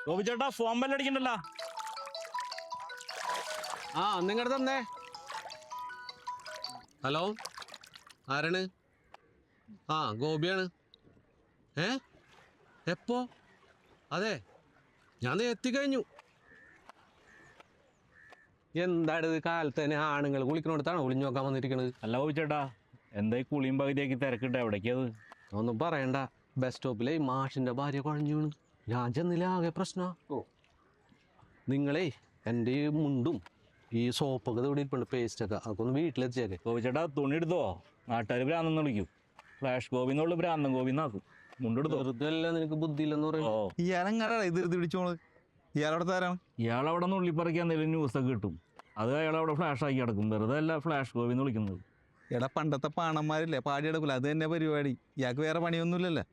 ഗോപി ചേട്ടാ phone bell അടിക്കണ്ടല്ലോ. നിങ്ങടെ തന്നെ. ഹലോ, ആരാണ്? ഗോപിയാണ്. എപ്പോ? അതെ, ഞാൻ എത്തിക്കഴിഞ്ഞു. എന്താണ് ഇത് കാലത്ത് തന്നെ ആണുങ്ങൾ കുളിക്കണോടത്താണോ ഒളിഞ്ഞു നോക്കാൻ വന്നിരിക്കണത്? അല്ല ഗോപി ചേട്ടാ, എന്താ ഈ കുളിയും പകുതിയാക്കി തിരക്കിട്ട് എവിടേക്കത്? ഒന്നും പറയണ്ട, ബസ് സ്റ്റോപ്പിലെ മാഷിന്റെ ഭാര്യ കുഴഞ്ഞു വീണു. ഞാൻ ചെന്നില്ല, ആകെ പ്രശ്ന. നിങ്ങളെ എൻ്റെ ഈ മുണ്ടും ഈ സോപ്പൊക്കെ ഇവിടെ ഇരിപ്പുണ്ട്, പേസ്റ്റൊക്കെ, അതൊക്കെ ഒന്ന് വീട്ടിലെത്തിച്ചേക്കെ. ഗോപി ചേട്ടാ തുണി എടുത്തോ, നാട്ടുകാർ ഭ്രാന്തെന്ന് വിളിക്കും. ഫ്ലാഷ് ഗോപിന്നുള്ളു ഭ്രാന്തൻ ഗോപിന്നാക്കും. മുണ്ടെടുത്തോ. വെറുതെ അല്ല, നിനക്ക് ബുദ്ധി ഇല്ലെന്ന് പറയും. ഇയാളെങ്ങാടാ ഇത് പിടിച്ചോള്. ഇയാളവിടെ തരാണ്. ഇയാളവിടെ നിന്ന് ഉള്ളിപ്പറക്കി എന്തെങ്കിലും ന്യൂസൊക്കെ കിട്ടും, അത് അയാളവിടെ ഫ്ലാഷ് ആക്കി കിടക്കും. വെറുതെ അല്ല ഫ്ലാഷ് ഗോപിന്ന് വിളിക്കുന്നത്. എടാ പണ്ടത്തെ പാണന്മാരില്ലേ, പാടിയെടുക്കൂല, അത് തന്നെ പരിപാടി. ഇയാൾക്ക് വേറെ പണിയൊന്നുമില്ലല്ലോ.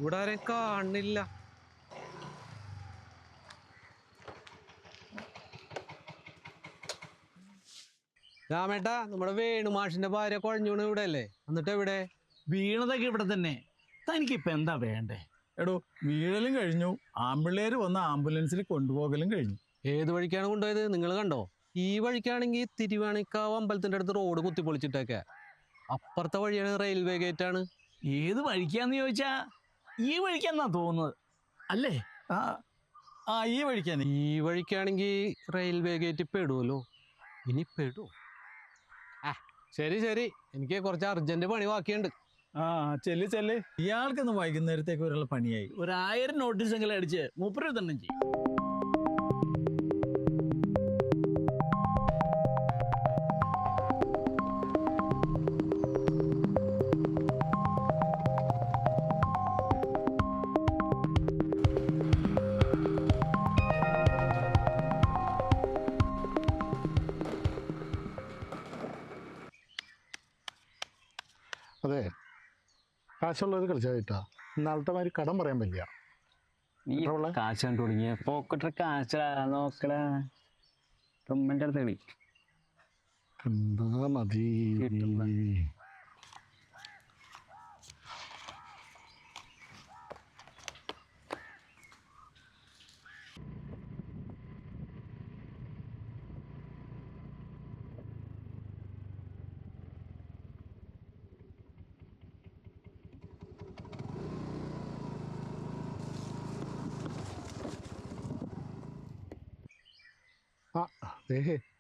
ഇവിടെ ആരെയും കാണില്ല. രാമേട്ടാ, നമ്മുടെ വേണുമാഷിന്റെ ഭാര്യ കുഴഞ്ഞൂണ് ഇവിടെ അല്ലേ? എന്നിട്ട് എവിടെ? വീണതൊക്കെ ഇവിടെ തന്നെ. തനിക്കിപ്പോൾ എന്താ വേണ്ടേ? എടോ, വീഴലും കഴിഞ്ഞു, ആമ്പിള്ളേർ വന്ന് ആംബുലൻസിൽ കൊണ്ടുപോകലും കഴിഞ്ഞു. ഏത് വഴിക്കാണ് കൊണ്ടുപോയത്? നിങ്ങൾ കണ്ടോ? ഈ വഴിക്കാണെങ്കിൽ തിരുവാണിക്കാവ് അമ്പലത്തിന്റെ അടുത്ത് റോഡ് കുത്തിപ്പൊളിച്ചിട്ടൊക്കെ. അപ്പുറത്തെ വഴിയാണ് റെയിൽവേ ഗേറ്റ് ആണ്. ഏത് വഴിക്കാന്ന് ചോദിച്ചാ ഈ വഴിക്കാന്നാ തോന്നുന്നത് അല്ലേ? ഈ വഴിക്കാണ്. ഈ വഴിക്കാണെങ്കിൽ റെയിൽവേ ഗേറ്റ് പെടുമല്ലോ. ഇനി പെടുമോ? ശരി ശരി, എനിക്ക് കുറച്ച് അർജന്റ് പണി ബാക്കിയുണ്ട്. ചെല്ല്. ഇയാൾക്കൊന്ന് വൈകുന്നേരത്തേക്ക് ഒരാൾ പണിയായി. 1000 നോട്ടീസ് എങ്കിലും അടിച്ച് മൂപ്പര് തന്നെ ചെയ്യും. അതെ, കാശുള്ളവർ കളിച്ചാൽ കിട്ടാ. ഇന്നാളത്തെ മാതിരി കടം പറയാൻ പറ്റില്ല. കാശ് കണ്ടു തുടങ്ങിയ പോക്കറ്റ് കാശ് നോക്കടാ. തുമ്മൻ്റെ അടുത്ത് കളി എന്താ മതി.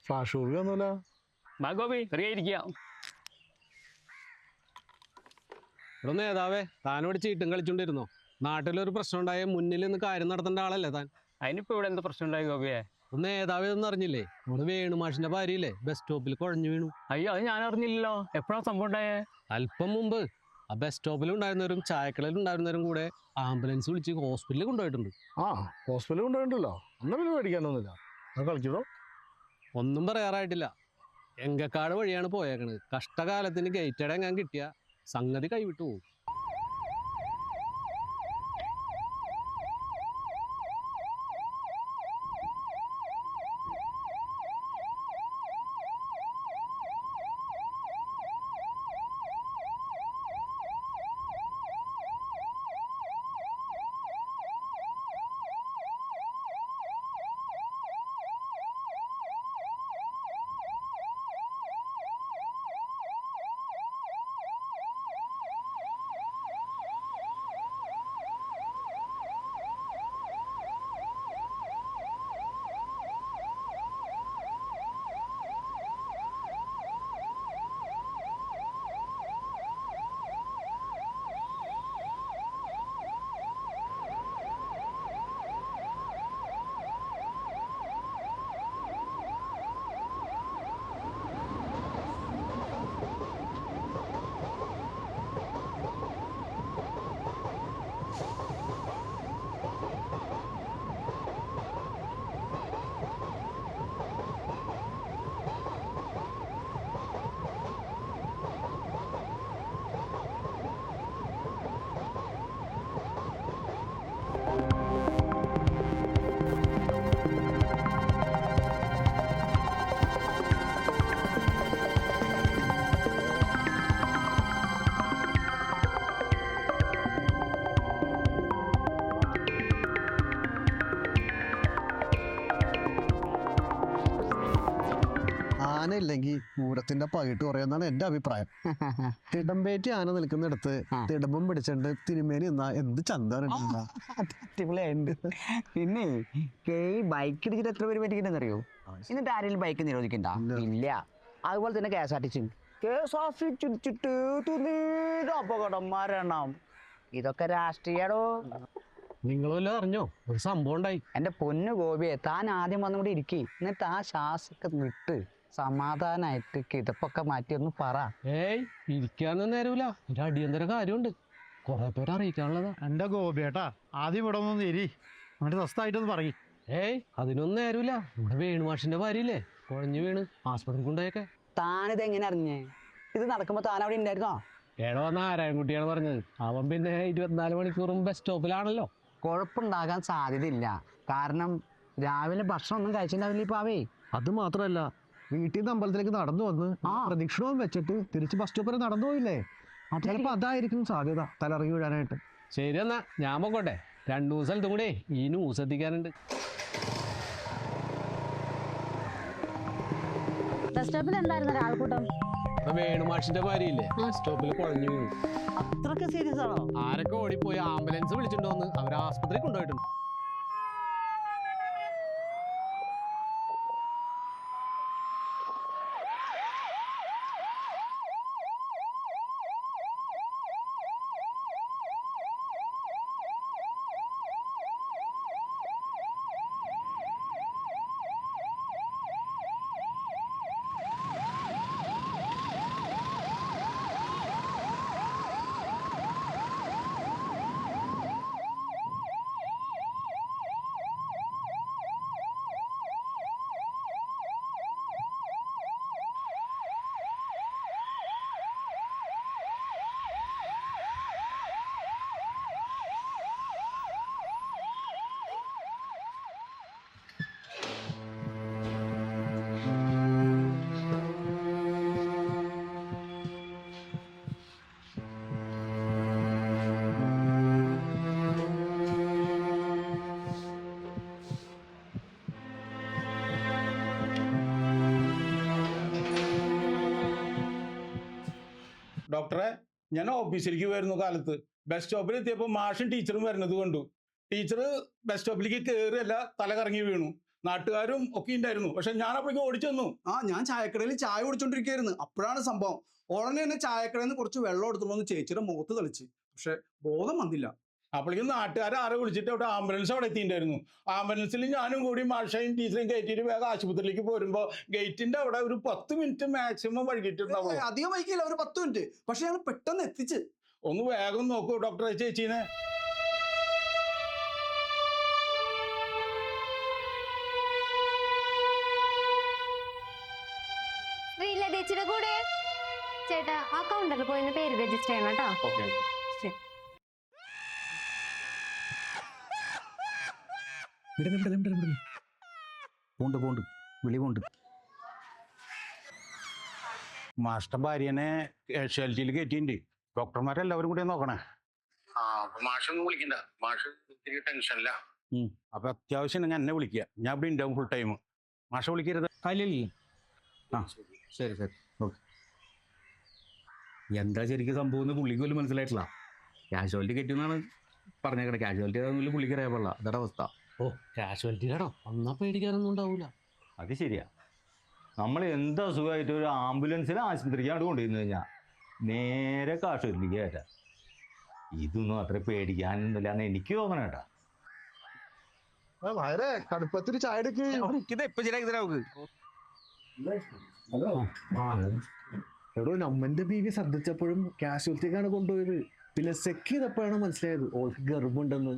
ഫ്ലാഷ് ഓർവി ഒന്നുമില്ല. ഗോപി ഫ്രീ ആയിരിക്കാം. ഇവിടെ നേതാവേ, താനോട് ചീട്ടും കളിച്ചോണ്ടിരുന്നോ? നാട്ടിലൊരു പ്രശ്നം ഉണ്ടായ മുന്നിൽ നിന്ന് കാര്യം നടത്തേണ്ട ആളല്ലേ താൻ? അതിനിപ്പോ ഇവിടെ എന്താ പ്രശ്നം ഉണ്ടായി ഗോപിയെ? നേതാവേ ഒന്നും അറിഞ്ഞില്ലേ? നമ്മുടെ വേണുമാഷിന്റെ ഭാര്യയില്ലേ ബസ് സ്റ്റോപ്പിൽ കുഴഞ്ഞു വീണു. അയ്യോ, അത് ഞാൻ അറിഞ്ഞില്ലല്ലോ. എപ്പോഴാ സംഭവം ഉണ്ടായേ? അല്പം മുമ്പ്. ആ ബസ് സ്റ്റോപ്പിൽ ഉണ്ടായിരുന്നവരും ചായക്കടയിൽ ഉണ്ടായിരുന്നവരും കൂടെ ആംബുലൻസ് വിളിച്ച് ഹോസ്പിറ്റലിൽ കൊണ്ടുപോയിട്ടുണ്ട്. ഹോസ്പിറ്റലിൽ കൊണ്ടുപോയിട്ടുണ്ടല്ലോ. അന്ന് പിന്നെ മേടിക്കാനൊന്നുമില്ല. അത് കളിക്കണോ? ഒന്നും പറയാറായിട്ടില്ല. എങ്കക്കാട് വഴിയാണ് പോയേക്കണത്. കഷ്ടകാലത്തിന് ഗേറ്റഡ് എങ്ങാൻ കിട്ടിയ സംഗതി കൈവിട്ടു പോകും. ആനയില്ലെങ്കിൽ പൂരത്തിന്റെ പകിട്ട് കുറയുമെന്നാണ് എന്റെ അഭിപ്രായം. തിടമ്പേറ്റി ആന നിൽക്കുന്നിടത്ത് തിടമ്പം പിടിച്ചിട്ട് തിരുമേനി എന്നാ എന്ത് ചന്താണ്. പിന്നെ ബൈക്ക് ഇടിച്ചിട്ട് എത്ര പേര് പറ്റിക്കണ്ടെന്നറിയോ? എന്നിട്ട് ആരെങ്കിലും ബൈക്ക് നിരോധിക്കണ്ട? ഇല്ല. അതുപോലെ തന്നെ KSRTC ചിരിച്ചിട്ട് അപകടം മരണം ഇതൊക്കെ രാഷ്ട്രീയാടോ. നിങ്ങൾ വല്ലതും അറിഞ്ഞോ? ഒരു സംഭവം ഉണ്ടായി. എന്റെ പൊന്നു ഗോപിയെ, താൻ ആദ്യം വന്നുകൂടി ഇരിക്കി, എന്നിട്ട് ആ ശ്വാസൊക്കെ വിട്ട് സമാധാനായിട്ട് കിതപ്പൊക്കെ മാറ്റി ഒന്ന് പറ. ഏയ് ഇരിക്കാനൊന്നും നേരമില്ല, ഒരു അടിയന്തര കാര്യമുണ്ട്, കുറെ പേരെ അറിയിക്കാനുള്ളതാ. എൻ്റെ ഗോപിയേട്ടാ, ആദ്യം ഇവിടെ ഒന്ന് ഇരി, എന്നിട്ട് സ്വസ്ഥമായിട്ടൊന്ന് പറയും. ഏയ് അതിനൊന്നും നേരമില്ല. ഇവിടെ വേണുമാഷിന്റെ ഭാര്യയില്ലേ കുഴഞ്ഞു വീണ് ആസ്പത്രിക്ക് കൊണ്ടുപോയൊക്കെ. താനിത് എങ്ങനെ അറിഞ്ഞേ? ഇത് നടക്കുമ്പോ താൻ അവിടെ ഉണ്ടായിരുന്നോ? ഏടോ നാരായണൻകുട്ടിയാണ് പറഞ്ഞത്. അവൻ പിന്നെ 24 മണിക്കൂറും ബസ് സ്റ്റോപ്പിലാണല്ലോ. കുഴപ്പമുണ്ടാകാൻ സാധ്യതയില്ല. കാരണം രാവിലെ ഭക്ഷണം ഒന്നും കഴിച്ചിട്ടുണ്ടാവില്ല ഈ പാവേ. അത് മാത്രല്ല, വീട്ടിൽ നിന്ന് അമ്പലത്തിലേക്ക് നടന്നു വന്ന് പ്രദക്ഷിണവും വെച്ചിട്ട് തിരിച്ച് ബസ് സ്റ്റോപ്പ് വരെ നടന്നു പോയില്ലേ? ചിലപ്പോ അതായിരിക്കും സാധ്യത തലറങ്ങി വീഴാനായിട്ട്. ശരി എന്നാ ഞാൻ പോക്കോട്ടെ, 2 സ്ഥലത്തും കൂടെ ഈ ന്യൂസ് എത്തിക്കാനുണ്ട്. ബസ് സ്റ്റോപ്പിൽ എന്തായിരുന്നു ഒരാൾക്കൂട്ടം? വേണുമാഷിന്റെ ഭാര്യയില്ലേ ബസ് സ്റ്റോപ്പിൽ കുഴഞ്ഞു വീണു. അത്രക്ക് സീരിയസ് ആണോ? ആരൊക്കെ ഓടിപ്പോയി ആംബുലൻസ് വിളിച്ചിട്ടുണ്ടോന്ന് അവർ ആസ്പത്രി കൊണ്ടുപോയിട്ടുണ്ട്. ഡോക്ടറെ, ഞാൻ ഓഫീസിലേക്ക് വരുന്ന കാലത്ത് ബസ് സ്റ്റോപ്പിൽ എത്തിയപ്പോൾ മാഷും ടീച്ചറും വരുന്നത് കണ്ടു. ടീച്ചർ ബസ് സ്റ്റോപ്പിലേക്ക് കയറിയല്ല, തല കറങ്ങി വീണു. നാട്ടുകാരും ഒക്കെ ഉണ്ടായിരുന്നു. പക്ഷെ ഞാൻ അപ്പോഴേക്കും ഓടിച്ചെന്നു. ഞാൻ ചായക്കടയിൽ ചായ കുടിച്ചോണ്ടിരിക്കുകയായിരുന്നു. അപ്പോഴാണ് സംഭവം. ഉടനെ തന്നെ ചായക്കടയിൽ നിന്ന് കുറച്ച് വെള്ളം എടുത്തോന്ന് ചേച്ചിയുടെ മുഖത്ത് തെളിച്ച്. പക്ഷെ ബോധം വന്നില്ല. അപ്പോഴേക്കും നാട്ടുകാരെ ആരെ വിളിച്ചിട്ട് അവിടെ ആംബുലൻസ് അവിടെ എത്തിയിട്ടുണ്ടായിരുന്നു. ആംബുലൻസിൽ ഞാനും കൂടി മാഷയും ടീച്ചറും കയറ്റിയിട്ട് വേഗം ആശുപത്രിയിലേക്ക് പോരുമ്പോൾ ഗേറ്റിന്റെ അവിടെ ഒരു 10 മിനിറ്റ് മാക്സിമം വൈകിട്ടുണ്ടാവും. അധികം വൈകില്ല, ഒരു 10 മിനിറ്റ്. പക്ഷെ ഞങ്ങൾ പെട്ടെന്ന് എത്തിച്ച്. ഒന്ന് വേഗം നോക്കൂ ഡോക്ടറെ, ചേച്ചീനെ. ചേച്ചിയുടെ കൂടെ ചേട്ടാ ആ കൗണ്ടറിൽ പോയി പേര് രജിസ്റ്റർ ചെയ്യണം കേട്ടോ. പോണ്ട് വിളി പോണ്ട്. മാസ്റ്റർ ഭാര്യനെ കാഷ്വാലിറ്റിയിൽ കയറ്റിണ്ട്. ഡോക്ടർമാരെല്ലാവരും കൂടെ നോക്കണേ. മാഷൊന്നും വിളിക്കണ്ട, മാഷ് ഇത്തിരി ടെൻഷനില്ല. അപ്പൊ അത്യാവശ്യം നിങ്ങൾ എന്നെ വിളിക്കുക, ഞാൻ ഇവിടെ ഉണ്ടാവും ഫുൾ ടൈം. മാഷ വിളിക്കരുത്. ആ ശരി ഓക്കെ. എന്താ ശരിക്കും സംഭവം എന്ന് പുള്ളിക്ക് പോലും മനസ്സിലായിട്ടില്ല. കാഷ്വാലിറ്റി കെറ്റുന്നാണ് പറഞ്ഞേക്കണേ. കാഷ്വാലിറ്റി അതൊന്നും പുള്ളിക്ക് അറിയാൻ പാടില്ല. അതാണ് അവസ്ഥ. ഓ കാഷ്വാലിറ്റിയിലാണോ? ഒന്നാ പേടിക്കാനൊന്നും ഉണ്ടാവൂല. അത് ശരിയാ. നമ്മൾ എന്ത് അസുഖമായിട്ട് ഒരു ആംബുലൻസിൽ ആശുപത്രിക്കാണ് കൊണ്ടുവന്നു കഴിഞ്ഞാൽ നേരെ കാഷ്വാലിറ്റിക്ക് കയറ്റാം. ഇതൊന്നും അത്ര പേടിക്കാനൊന്നുമില്ല എന്ന് എനിക്ക് തോന്നണ കേട്ടാ. കടുപ്പത്തിൽ ചായ എടുക്ക്. എപ്പോ ശരിയാക്കി തരാം. എടോ നമ്മന്റെ ബീവി ശ്രദ്ധിച്ചപ്പോഴും കാഷ്വാലിറ്റിക്കാണ് കൊണ്ടുപോയത്. പിന്നെ ചെക്ക് ചെയ്തപ്പോഴാണ് മനസ്സിലായത് ഓൾക്ക് ഗർഭമുണ്ടെന്ന്.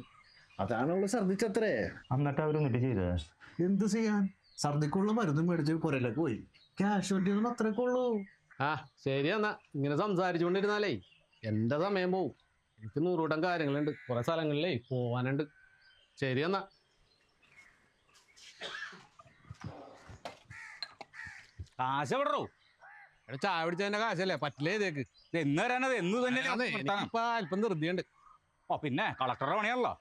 അതാണ് അവള് ഛർദിച്ചത്രേ. എന്നിട്ട് അവരൊന്നിട്ട് ചെയ്തത് എന്ത് ചെയ്യാൻ? ഛർദിക്കുള്ള മരുന്നും മേടിച്ച് പുരയിലേക്ക് പോയി. കാഷ്വാലിറ്റി ഒന്നും അത്രയൊക്കെ ഉള്ളൂ. ആ ശരി എന്നാ, ഇങ്ങനെ സംസാരിച്ചുകൊണ്ടിരുന്നാലേ എന്റെ സമയം പോവും. എനിക്ക് 100 കൂട്ടം കാര്യങ്ങളുണ്ട്, കുറെ സ്ഥലങ്ങളിലേ പോവാനുണ്ട്. ശരി എന്നാ. കാശ് എവിടോ? ചായ പിടിച്ചതിന്റെ കാശല്ലേ, പറ്റില്ലേ ഇതേക്ക്. എന്ന് വരാനത് എന്ന് തന്നെ ഇപ്പൊ അല്പം ധൃതിയുണ്ട്. പിന്നെ കളക്ടറുടെ പണിയാണല്ലോ.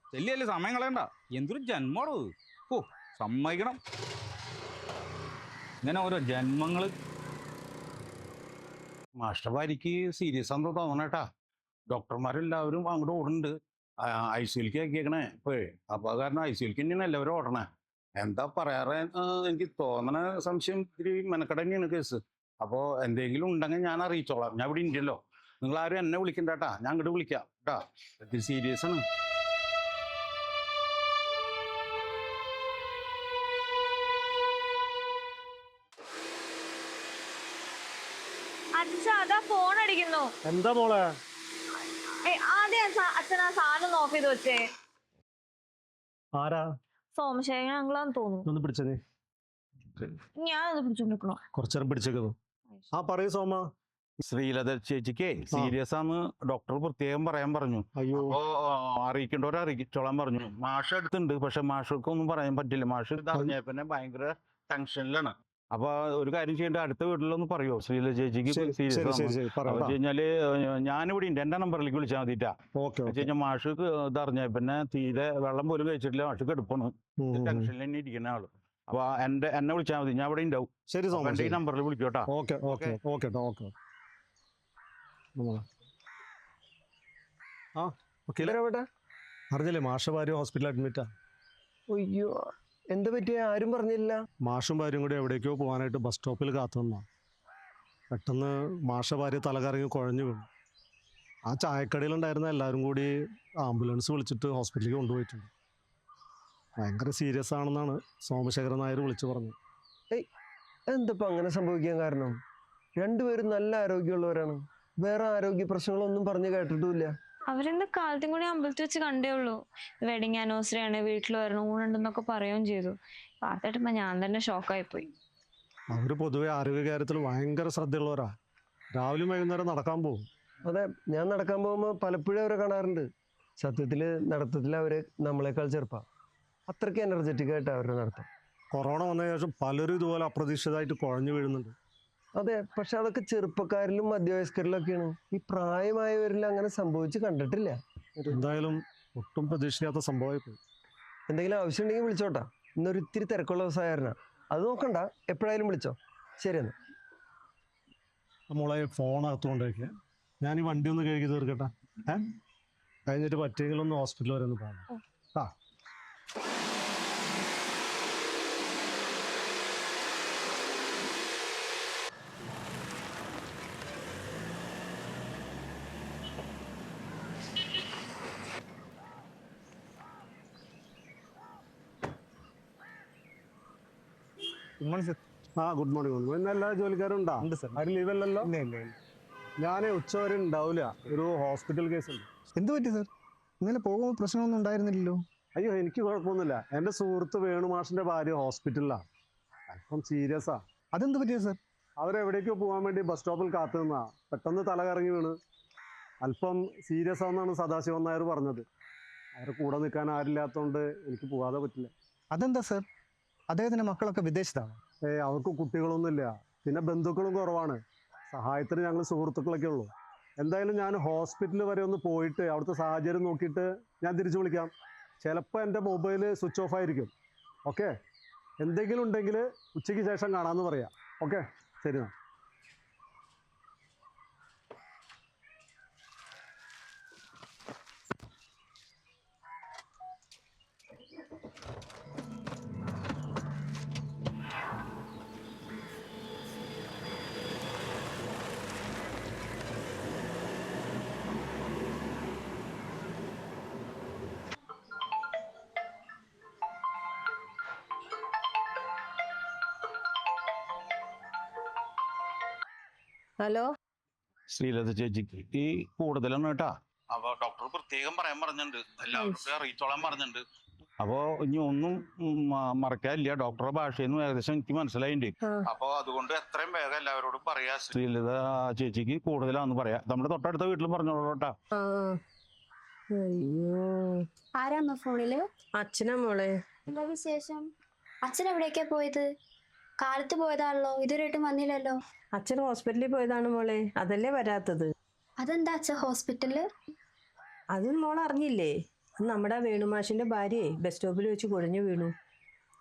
ചെല്ലിയല്ലേ, സമയം കളയണ്ട. എന്തൊരു ജന്മോടോ. ഓ സമ്മതിക്കണം. ഇങ്ങനെ ഓരോ ജന്മങ്ങൾ. മാസ്റ്റർ ഭാര്യക്ക് സീരിയസ് ആണെന്ന് തോന്നണേട്ടാ. ഡോക്ടർമാരെല്ലാവരും അങ്ങോട്ട് ഓടുന്നുണ്ട്. ഐ സിയിലേക്ക് ആക്കിയേക്കണേ ഇപ്പോഴേ. അപ്പോൾ അത് കാരണം ഐ സിയിലേക്ക് തന്നെയാണ് എല്ലാവരും ഓടണേ. എന്താ പറയാറ് എനിക്ക് തോന്നണ സംശയം ഇത്തിരി മെനക്കെട്ട് തന്നെയാണ് കേസ്. അപ്പോൾ എന്തെങ്കിലും ഉണ്ടെങ്കിൽ ഞാൻ അറിയിച്ചോളാം. ഞാൻ ഇവിടെ ഉണ്ടല്ലോ. നിങ്ങൾ ആരും എന്നെ വിളിക്കണ്ട കേട്ടാ. ഞാൻ അങ്ങോട്ട് വിളിക്കാം കേട്ടാ. ഇത് സീരിയസ് ആണ്. അച്ഛാ അതാ ഫോൺ അടിക്കുന്നു. എന്താ മോളെ? ആദ്യം അച്ഛൻ ആ സാധനം ഓഫ് ചെയ്ത് വെച്ചേ. ആരാ? സോമശേഖരൻ അങ്കിളാന്ന് തോന്നുന്നു. ഒന്ന് പിടിച്ചേ. ഞാനത് പിടിച്ചോണ്ടിരിക്കണോ? കുറച്ചേരം പിടിച്ചേക്കുന്നു. ആ പറയൂ സോമ. ശ്രീലത ചേച്ചിക്ക് സീരിയസ് ആന്ന് ഡോക്ടർ പ്രത്യേകം പറയാൻ പറഞ്ഞു. അയ്യോ. അപ്പോ അറിയിക്കേണ്ടവരെ അറിയിച്ചോളാൻ പറഞ്ഞു. മാഷ് അടുത്തുണ്ട്, പക്ഷെ മാഷർക്ക് ഒന്നും പറയാൻ പറ്റില്ല. മാഷ് ഇത് അറിഞ്ഞ പിന്നെ ഭയങ്കര ടെൻഷനിലാണ്. അപ്പൊ ഒരു കാര്യം ചെയ്യേണ്ട, അടുത്ത വീട്ടിലൊന്ന് പറയോ ശ്രീലത ചേച്ചിക്ക് സീരിയസ് കഴിഞ്ഞാല് ഞാനിവിടെ ഉണ്ട്. എന്റെ നമ്പറിലേക്ക് വിളിച്ചാൽ മതിട്ടാ. കഴിഞ്ഞാൽ മാഷ് ഇത് അറിഞ്ഞ പിന്നെ തീരെ വെള്ളം പോലും കഴിച്ചിട്ടില്ല. മാഷ് കെടുപ്പാണ്. ടെൻഷനിൽ തന്നെ ഇരിക്കുന്ന ആള്. അപ്പൊ എന്നെ വിളിച്ചാൽ മതി. ഞാൻ ഇവിടെ ഉണ്ടാവും. ശരി സോമ. എന്റെ ഈ നമ്പറിൽ വിളിക്കോട്ടാ. Okay okay okay okay. ആ ഓക്കെ. അറിഞ്ഞില്ലേ മാഷ ഭാര്യ ഹോസ്പിറ്റലിൽ അഡ്മിറ്റാ. അയ്യോ, എന്താ പറ്റിയ? ആരും പറഞ്ഞില്ല. മാഷും ഭാര്യയും കൂടി എവിടേക്കോ പോകാനായിട്ട് ബസ് സ്റ്റോപ്പിൽ കാത്തു നിന്നാ. പെട്ടെന്ന് മാഷ ഭാര്യ തലകറങ്ങി കുഴഞ്ഞു വീണു. ആ ചായക്കടയിലുണ്ടായിരുന്ന എല്ലാവരും കൂടി ആംബുലൻസ് വിളിച്ചിട്ട് ഹോസ്പിറ്റലിലേക്ക് കൊണ്ടുപോയിട്ടുണ്ട്. ഭയങ്കര സീരിയസ് ആണെന്നാണ് സോമശേഖരൻ നായർ വിളിച്ചു പറഞ്ഞത്. എന്തപ്പോ അങ്ങനെ സംഭവിക്കാൻ കാരണം? രണ്ടുപേരും നല്ല ആരോഗ്യമുള്ളവരാണ്. വേറെ ആരോഗ്യ പ്രശ്നങ്ങളൊന്നും പറഞ്ഞു കേട്ടിട്ടുമില്ല. അവരെന്താ കാലത്തും കൂടി അമ്പലത്തിൽ വെച്ച് കണ്ടേ ഉള്ളൂ. വെഡിങ് ആനിവേഴ്സറി ആണ്, വീട്ടിൽ വരണം, ഊണുണ്ടെന്നൊക്കെ പറയുകയും ചെയ്തു. പാർട്ടിട്ടുമ്പോ ഞാൻ തന്നെ ഷോക്കായി പോയി. അവര് പൊതുവെ ആരോഗ്യകാര്യത്തിൽ ഭയങ്കര ശ്രദ്ധയുള്ളവരാ. രാവിലെ വൈകുന്നേരം നടക്കാൻ പോകും. അതെ, ഞാൻ നടക്കാൻ പോകുമ്പോൾ പലപ്പോഴും അവരെ കാണാറുണ്ട്. സത്യത്തില് നടത്തത്തിൽ അവര് നമ്മളെക്കാൾ ചെറുപ്പാ. അത്രയ്ക്ക് എനർജറ്റിക് ആയിട്ട് അവരുടെ നടത്തം. കൊറോണ വന്ന ശേഷം പലരും ഇതുപോലെ അപ്രതീക്ഷിതമായിട്ട് കുഴഞ്ഞു വീഴുന്നുണ്ട്. അതെ, പക്ഷെ അതൊക്കെ ചെറുപ്പക്കാരിലും മധ്യവയസ്കരിലൊക്കെയാണ്. ഈ പ്രായമായവരിൽ അങ്ങനെ സംഭവിച്ച് കണ്ടിട്ടില്ല. എന്തായാലും ഒട്ടും പ്രതീക്ഷിക്കാത്ത സംഭവമായി പോയി. എന്തെങ്കിലും ആവശ്യം ഉണ്ടെങ്കിൽ വിളിച്ചോട്ടാ. ഇന്നൊരു ഇത്തിരി തിരക്കുള്ള ദിവസമായിരുന്ന. അത് നോക്കണ്ട, എപ്പോഴായാലും വിളിച്ചോ. ശരി എന്നാ. നമ്മളെ ഫോണകത്തുകൊണ്ടേക്ക് ഞാൻ ഈ വണ്ടി ഒന്ന് കഴുകി തീർക്കട്ടെ. കഴിഞ്ഞിട്ട് പറ്റിയെങ്കിലൊന്ന് ഹോസ്പിറ്റൽ വരെ ഒന്ന് പോകണം. ആ ഗുഡ് മോർണിംഗ്. ഇന്ന് എല്ലാ ജോലിക്കാരും ഉണ്ടാ? ആരും ലീവല്ലല്ലോ? ഞാൻ ഉച്ചവരെ ഉണ്ടാവില്ല. ഒരു ഹോസ്പിറ്റൽ കേസ് ഉണ്ട്. എന്ത് പറ്റി സാർ? ഇന്നലെ പോകുമ്പോൾ പ്രശ്നമൊന്നും ഉണ്ടായിരുന്നില്ലല്ലോ. അയ്യോ, എനിക്ക് കുഴപ്പമൊന്നുമില്ല. എൻ്റെ സുഹൃത്ത് വേണുമാഷിന്റെ ഭാര്യ ഹോസ്പിറ്റലിലാണ്. അല്പം സീരിയസാ. അതെന്ത് പറ്റിയ സാർ? അവരെവിടേക്കോ പോകാൻ വേണ്ടി ബസ് സ്റ്റോപ്പിൽ കാത്തു നിന്നാ. പെട്ടെന്ന് തല കറങ്ങി വീണ്. അല്പം സീരിയസ് ആണെന്നാണ് സദാശിവൻ നായർ പറഞ്ഞത്. അവരെ കൂടെ നിൽക്കാൻ ആരില്ലാത്തതുകൊണ്ട് എനിക്ക് പോകാതെ പറ്റില്ല. അതെന്താ സാർ? അദ്ദേഹത്തിന്റെ മക്കളൊക്കെ വിദേശത്താണ്. അവർക്ക് കുട്ടികളൊന്നുമില്ല. പിന്നെ ബന്ധുക്കളും കുറവാണ്. സഹായത്തിന് ഞങ്ങൾ സുഹൃത്തുക്കളൊക്കെ ഉള്ളൂ. എന്തായാലും ഞാൻ ഹോസ്പിറ്റൽ വരെ ഒന്ന് പോയിട്ട് അവിടുത്തെ സാഹചര്യം നോക്കിയിട്ട് ഞാൻ തിരിച്ചു വിളിക്കാം. ചിലപ്പോൾ എൻ്റെ മൊബൈൽ സ്വിച്ച് ഓഫ് ആയിരിക്കും. ഓക്കെ, എന്തെങ്കിലും ഉണ്ടെങ്കിൽ ഉച്ചയ്ക്ക് ശേഷം കാണാമെന്ന് പറയാം. ഓക്കെ, ശരി എന്നാ. ഹലോ. ശ്രീലത ചേച്ചിക്ക് ഈ കൂടുതലാണ് കേട്ടാ. അപ്പൊ ഡോക്ടർ പ്രത്യേകം പറയാൻ പറഞ്ഞിട്ടുണ്ട്. എല്ലാവരും അറിയിച്ചോളാൻ പറഞ്ഞിട്ടുണ്ട്. അപ്പോ ഇനി ഒന്നും മറക്കാനില്ല. ഡോക്ടറുടെ ഭാഷയെന്ന് ഏകദേശം എനിക്ക് മനസ്സിലായിട്ടുണ്ട്. അപ്പൊ അതുകൊണ്ട് എത്രയും വേഗം എല്ലാവരോടും പറയാ. ശ്രീലത ചേച്ചിക്ക് കൂടുതലാന്ന് പറയാ. നമ്മുടെ തൊട്ടടുത്ത വീട്ടിലും പറഞ്ഞോളൂ കേട്ടാ. ആരാമ്മ ഫോണില്? അച്ഛനാ മോളെ. എന്താ വിശേഷം? അച്ഛൻ എവിടേക്കാ പോയത്? കാലത്ത് പോയതാണല്ലോ, ഇതുവരെയായിട്ടും വന്നില്ലല്ലോ. അച്ഛൻ ഹോസ്പിറ്റലിൽ പോയതാണ് മോളെ, അതല്ലേ വരാത്തത്. അതെന്താ അച്ഛൻ ഹോസ്പിറ്റലില്? അതും മോൾ അറിഞ്ഞില്ലേ? നമ്മുടെ വേണുമാഷിന്റെ ഭാര്യയെ ബസ് സ്റ്റോപ്പിൽ വെച്ച് കുഴഞ്ഞു വീണു.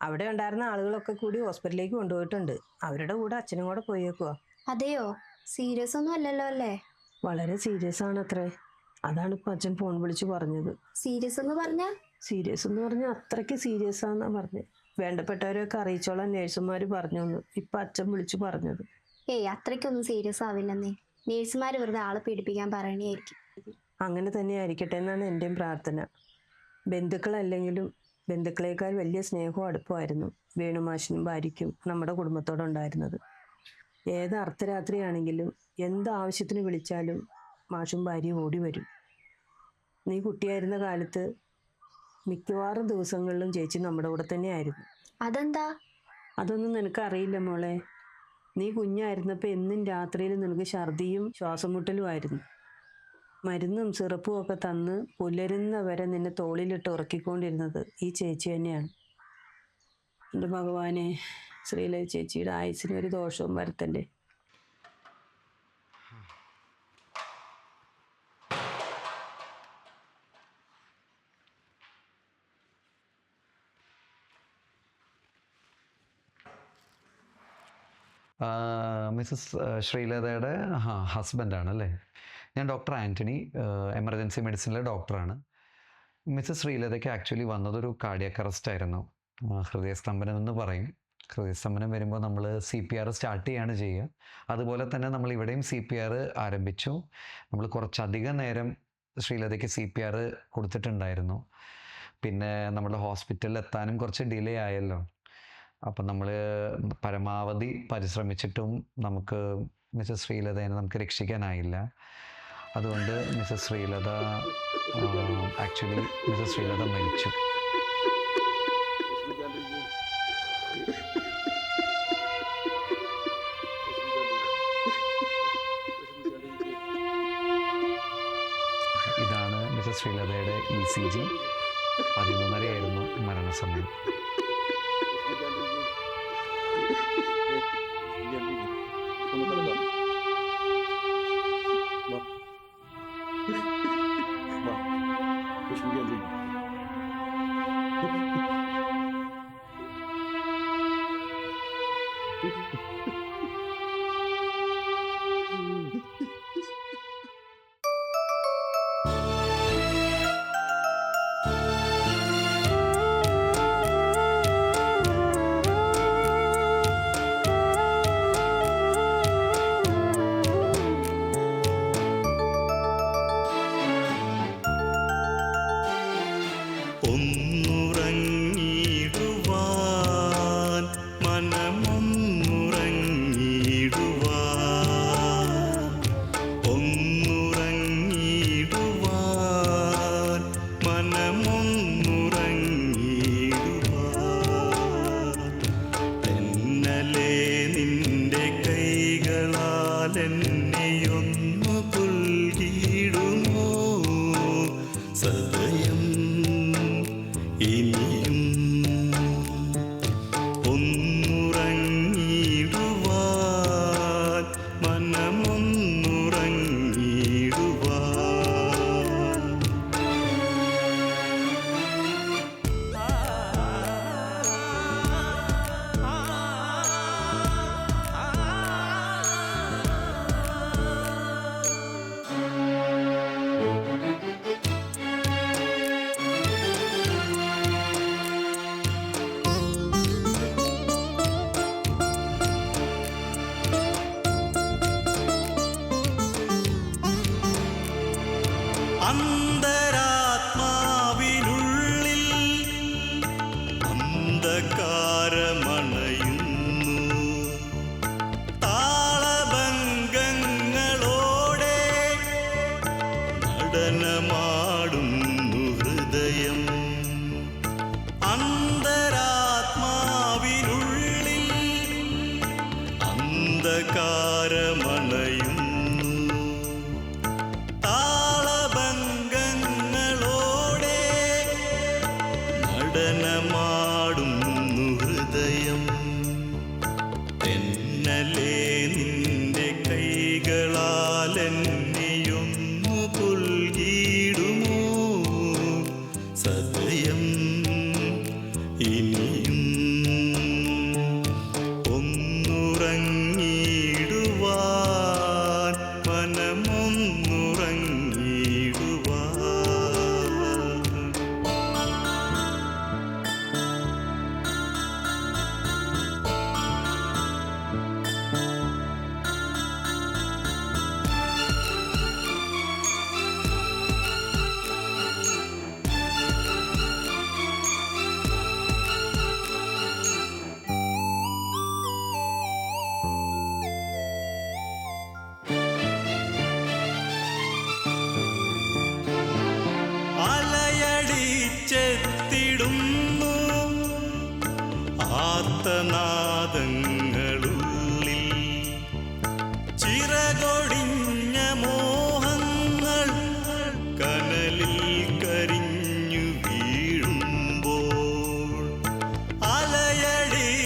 അവിടെ ഉണ്ടായിരുന്ന ആളുകളൊക്കെ കൂടി ഹോസ്പിറ്റലിലേക്ക് കൊണ്ടുപോയിട്ടുണ്ട്. അവരുടെ കൂടെ അച്ഛനും കൂടെ പോയേക്കുക. അതെയോ? സീരിയസ് ഒന്നും അല്ലല്ലോ അല്ലേ? വളരെ സീരിയസ് ആണ് അത്രേ. അതാണ് ഇപ്പം അച്ഛൻ ഫോൺ വിളിച്ച് പറഞ്ഞത്. സീരിയസ് എന്ന് പറഞ്ഞാ? സീരിയസ് എന്ന് പറഞ്ഞാൽ അത്രയ്ക്ക് സീരിയസ് ആണെന്നാ പറഞ്ഞത്. വേണ്ടപ്പെട്ടവരെയൊക്കെ അറിയിച്ചോളാൻ നേഴ്സുമാർ പറഞ്ഞു എന്ന് ഇപ്പം അച്ഛൻ വിളിച്ചു പറഞ്ഞത്. ഏയ് അത്രയ്ക്കൊന്നും സീരിയസ് ആവില്ലെന്നേ. നേഴ്സുമാർ വെറുതെ ആളെ പീഡിപ്പിക്കാൻ പറയണേയായിരിക്കും. അങ്ങനെ തന്നെ ആയിരിക്കട്ടെ എന്നാണ് എൻ്റെയും പ്രാർത്ഥന. ബന്ധുക്കളല്ലെങ്കിലും ബന്ധുക്കളേക്കാൾ വലിയ സ്നേഹവും അടുപ്പമായിരുന്നു വേണുമാഷിനും ഭാര്യയ്ക്കും നമ്മുടെ കുടുംബത്തോടുണ്ടായിരുന്നത്. ഏത് അർദ്ധരാത്രിയാണെങ്കിലും എന്ത് ആവശ്യത്തിന് വിളിച്ചാലും മാഷും ഭാര്യയും ഓടി വരും. നീ കുട്ടിയായിരുന്ന കാലത്ത് മിക്കവാറും ദിവസങ്ങളിലും ചേച്ചി നമ്മുടെ കൂടെ തന്നെയായിരുന്നു. അതെന്താ? അതൊന്നും നിനക്ക് അറിയില്ല മോളെ. നീ കുഞ്ഞായിരുന്നപ്പോൾ എന്നും രാത്രിയിൽ നിനക്ക് ഛർദിയും ശ്വാസം മുട്ടലുമായിരുന്നു. മരുന്നും സിറപ്പും ഒക്കെ തന്ന് പുലരുന്നവരെ നിന്നെ തോളിലിട്ട് ഉറക്കിക്കൊണ്ടിരുന്നത് ഈ ചേച്ചി തന്നെയാണ്. എൻ്റെ ഭഗവാനെ, ശ്രീലത ചേച്ചിയുടെ ആയുസ്സിന് ഒരു ദോഷവും വരുത്തല്ലേ. മിസ്സസ് ശ്രീലതയുടെ ഹസ്ബൻഡാണ് അല്ലേ? ഞാൻ ഡോക്ടർ ആൻ്റണി, എമർജൻസി മെഡിസിനിലെ ഡോക്ടറാണ്. മിസ്സസ് ശ്രീലതയ്ക്ക് ആക്ച്വലി വന്നതൊരു കാർഡിയാക് അറസ്റ്റ് ആയിരുന്നു. ഹൃദയസ്തംഭനം എന്ന് പറയും. ഹൃദയസ്തംഭനം വരുമ്പോൾ നമ്മൾ CPR സ്റ്റാർട്ട് ചെയ്യാണ് ചെയ്യുക. അതുപോലെ തന്നെ നമ്മൾ ഇവിടെയും CPR ആരംഭിച്ചു. നമ്മൾ കുറച്ചധികം നേരം ശ്രീലതയ്ക്ക് CPR കൊടുത്തിട്ടുണ്ടായിരുന്നു. പിന്നെ നമ്മുടെ ഹോസ്പിറ്റലിൽ എത്താനും കുറച്ച് ഡിലേ ആയല്ലോ. അപ്പം നമ്മൾ പരമാവധി പരിശ്രമിച്ചിട്ടും നമുക്ക് മിസ്സസ് ശ്രീലതയെ നമുക്ക് രക്ഷിക്കാനായില്ല. അതുകൊണ്ട് മിസ്സസ് ശ്രീലത മരിച്ചു. ഇതാണ് മിസ്സസ് ശ്രീലതയുടെ ECG. 11:30 മരണസമയം. ഒന്നുറങ്ങിടുവാൻ മനമൊന്നുറങ്ങി ആർത്തനാദങ്ങളുള്ളിൽ ചിറകൊടിഞ്ഞ മോഹങ്ങൾ കനലിൽ കരിഞ്ഞു വീഴുമ്പോൾ അലയടിച്ചെത്തിടുന്നു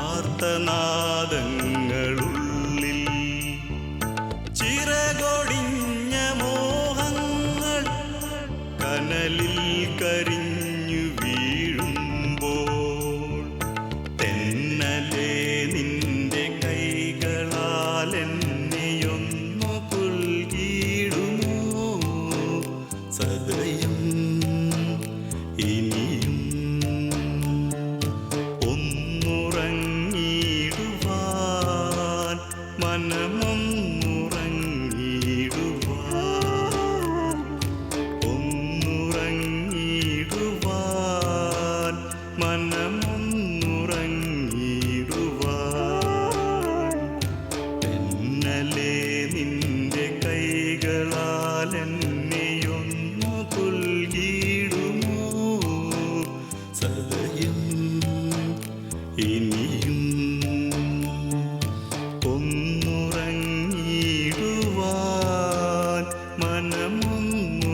ആർത്തനാദങ്ങളുള്ളിൽ ചിറകൊടിഞ്ഞ മോഹങ്ങൾ കനലിൽ കരിഞ്ഞു വീഴുമ്പോൾ തെന്നലേ നിന്റെ കൈകളാൽ എന്നെയൊന്നു പുൽകിടുമോ സദയം ഇനിയും ഒന്നുറങ്ങിടുവാൻ മനമൊന്നുറങ്ങിടുവാൻ ഒന്നുറങ്ങിടുവാൻ മനമൊന്നുറങ്ങിടുവാൻ തെന്നലേ നിന്റെ കൈകളാൽ എന്നെയൊന്നു പുൽകിടുമോ സദയം ഇനിയും ഒന്നുറങ്ങിടുവാൻ മനമൊന്നുറങ്ങിടുവാൻ.